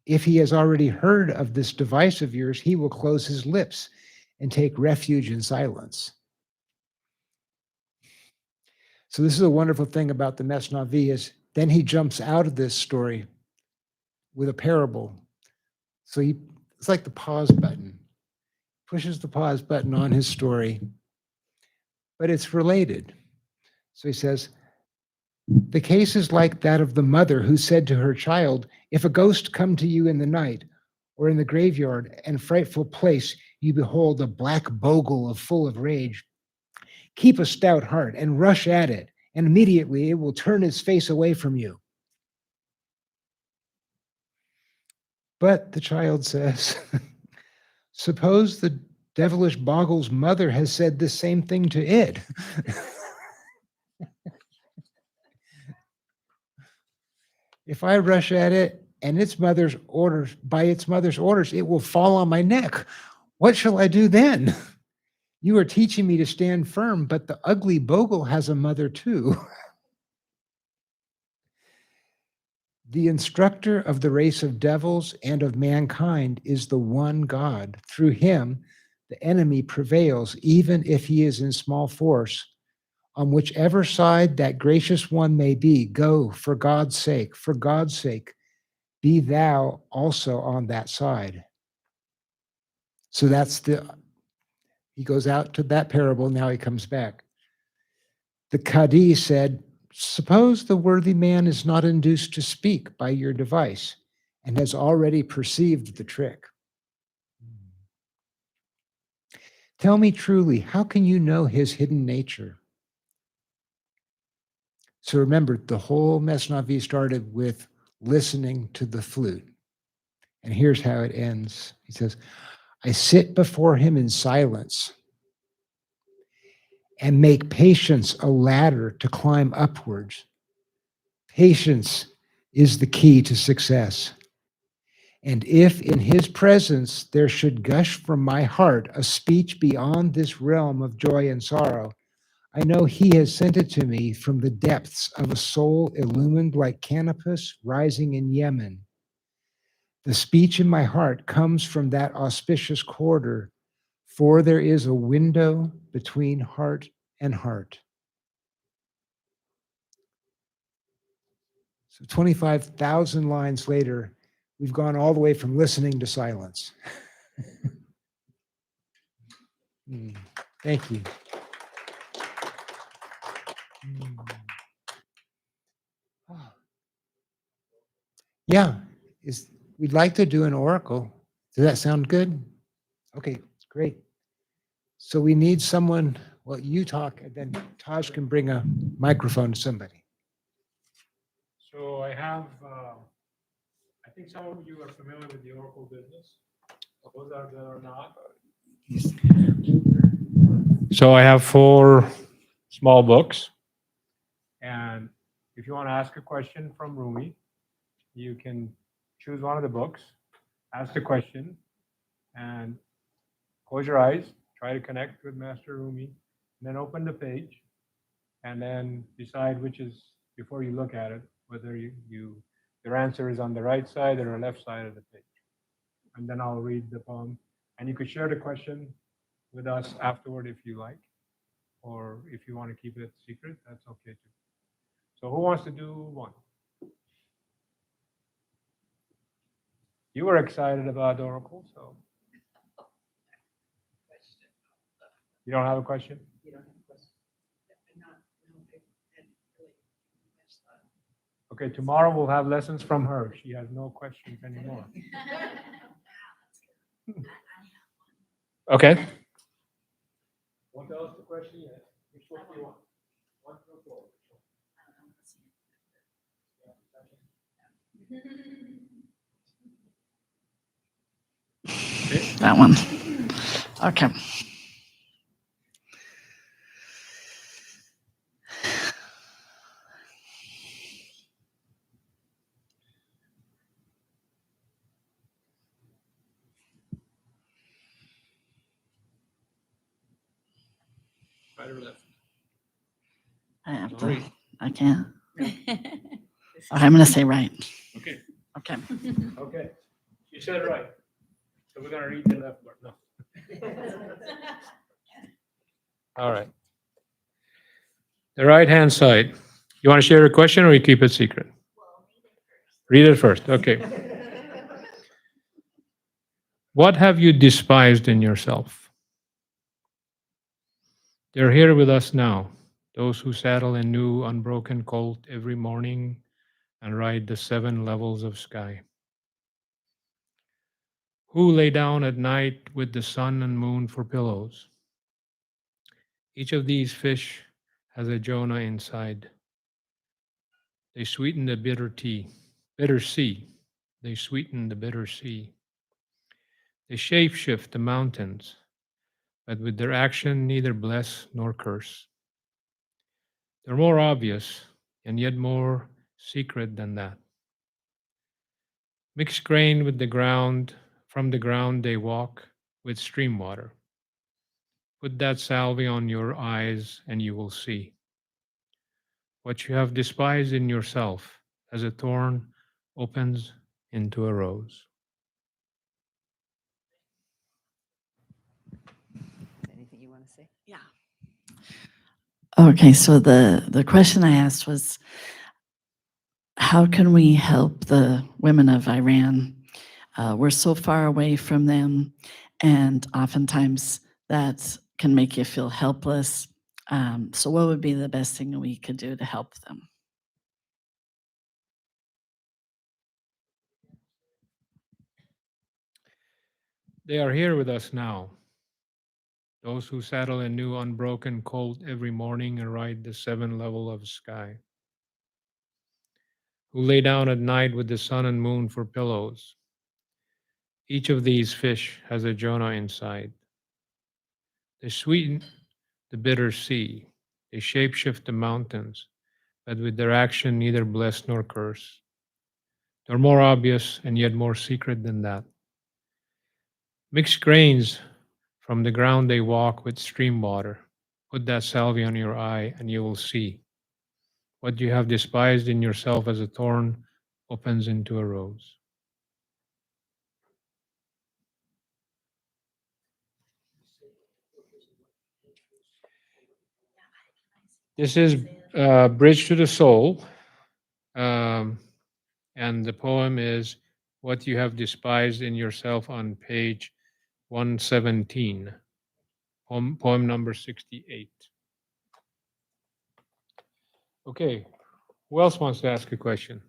B: if he has already heard of this device of yours, he will close his lips and take refuge in silence. So this is a wonderful thing about the Mesnavi is then he jumps out of this story with a parable. So it's like the pause button, pushes the pause button on his story, but it's related. So he says, the case is like that of the mother who said to her child, if a ghost come to you in the night or in the graveyard and frightful place, you behold a black bogle full of rage, keep a stout heart and rush at it, and immediately it will turn its face away from you. But the child says, suppose the devilish bogle's mother has said the same thing to it. If I rush at it and by its mother's orders, it will fall on my neck. What shall I do then? You are teaching me to stand firm, but the ugly bogle has a mother too. The instructor of the race of devils and of mankind is the one God. Through him, the enemy prevails, even if he is in small force. On whichever side that gracious one may be, go for God's sake, be thou also on that side. So he goes out to that parable, now he comes back. The Kadi said, suppose the worthy man is not induced to speak by your device and has already perceived the trick. Tell me truly, how can you know his hidden nature? So remember, the whole Mesnavi started with listening to the flute. And here's how it ends. He says, I sit before him in silence and make patience a ladder to climb upwards. Patience is the key to success. And if in his presence there should gush from my heart a speech beyond this realm of joy and sorrow, I know he has sent it to me from the depths of a soul illumined like Canopus rising in Yemen. The speech in my heart comes from that auspicious quarter, for there is a window between heart and heart. So 25,000 lines later, we've gone all the way from listening to silence. Thank you. Yeah, we'd like to do an oracle. Does that sound good? Okay, great. So we need someone, well, you talk, and then Taj can bring a microphone to somebody.
I: So I have, I think some of you are familiar with the Oracle business. Those that are not. So I have 4 small books. And if you want to ask a question from Rumi, you can choose one of the books, ask the question, and close your eyes, try to connect with Master Rumi, and then open the page, and then decide which is, before you look at it, whether your answer is on the right side or the left side of the page. And then I'll read the poem. And you could share the question with us afterward if you like, or if you want to keep it secret, that's okay too. So who wants to do one? You were excited about Oracle, so. You don't have a question? Okay, tomorrow we'll have lessons from her. She has no questions anymore. Okay. What else the question is? Which one do you want? 1 through 4.
H: That one. Okay.
I: Right or left?
H: I have to.
I: Sorry.
H: I can't. Okay, I'm going to say right.
I: Okay.
H: Okay.
I: Okay. You said it right. So we're going to read the left part. No. All right. The right-hand side. You want to share a question or you keep it secret? Read it first. Okay. What have you despised in yourself? They're here with us now, those who saddle a new unbroken colt every morning and ride the 7 levels of sky. Who lay down at night with the sun and moon for pillows. Each of these fish has a Jonah inside. They sweeten the bitter sea. They sweeten the bitter sea. They shapeshift the mountains, but with their action neither bless nor curse. They're more obvious and yet more secret than that. Mixed grain with the ground, from the ground they walk with stream water. Put that salve on your eyes and you will see. What you have despised in yourself as a thorn opens into a rose.
A: Anything you want to say?
H: Yeah. Okay, so the question I asked was, how can we help the women of Iran? We're so far away from them, and oftentimes that can make you feel helpless. So what would be the best thing we could do to help them?
I: They are here with us now. Those who saddle a new unbroken colt every morning and ride the 7 level of sky. Who lay down at night with the sun and moon for pillows. Each of these fish has a Jonah inside. They sweeten the bitter sea. They shapeshift the mountains, but with their action neither bless nor curse. They're more obvious and yet more secret than that. Mixed grains from the ground they walk with stream water. Put that salve on your eye and you will see. What you have despised in yourself as a thorn opens into a rose. This is Bridge to the Soul. And the poem is What You Have Despised in Yourself on page 117, poem number 68. Okay, who else wants to ask a question?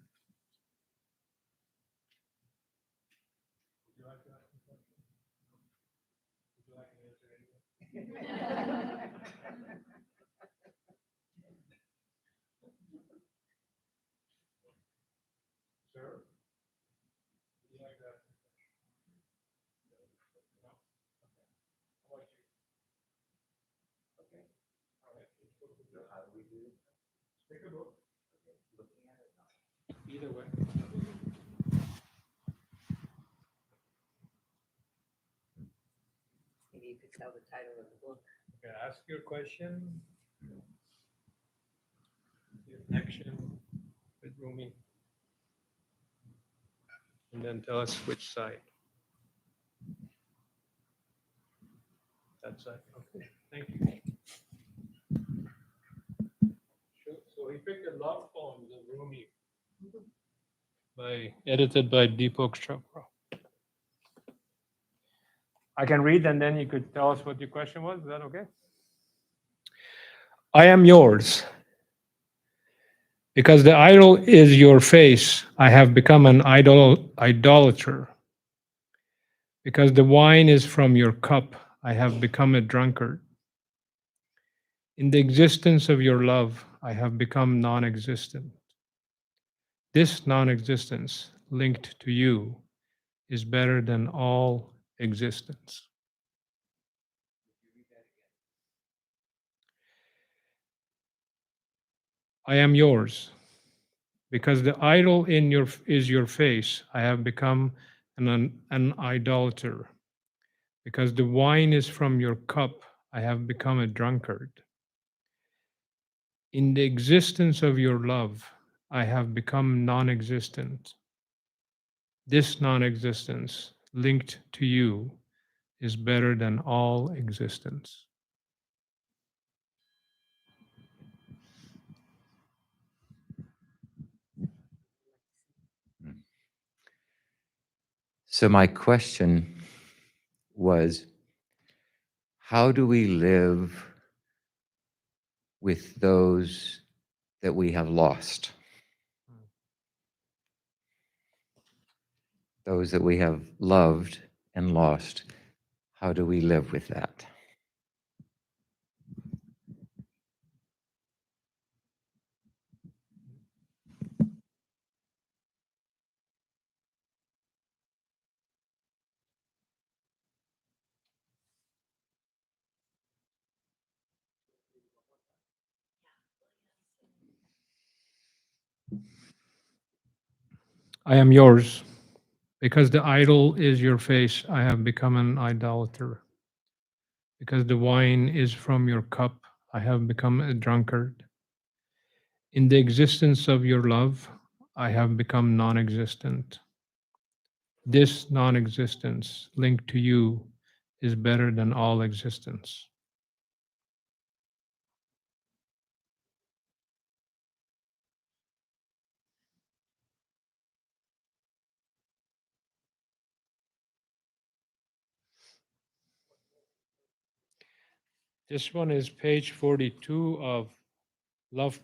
I: Either way.
A: Maybe you could tell the title of the book.
I: Okay, ask your question. Your connection with Rumi. And then tell us which side. That side. Okay, thank you. So he picked a love poems of Rumi, edited by Deepak Chopra. I can read and then you could tell us what your question was. Is that okay? I am yours. Because the idol is your face, I have become an idolater. Because the wine is from your cup, I have become a drunkard. In the existence of your love, I have become non-existent. This non-existence, linked to you, is better than all existence. I am yours. Because the idol is your face, I have become an idolater. Because the wine is from your cup, I have become a drunkard. In the existence of your love, I have become non-existent. This non-existence, linked to you, is better than all existence.
J: So my question was, how do we live with those that we have lost? Those that we have loved and lost, how do we live with that?
I: I am yours. Because the idol is your face, I have become an idolater. Because the wine is from your cup, I have become a drunkard. In the existence of your love, I have become non existent. This non existence linked to you is better than all existence. This one is page 42 of Love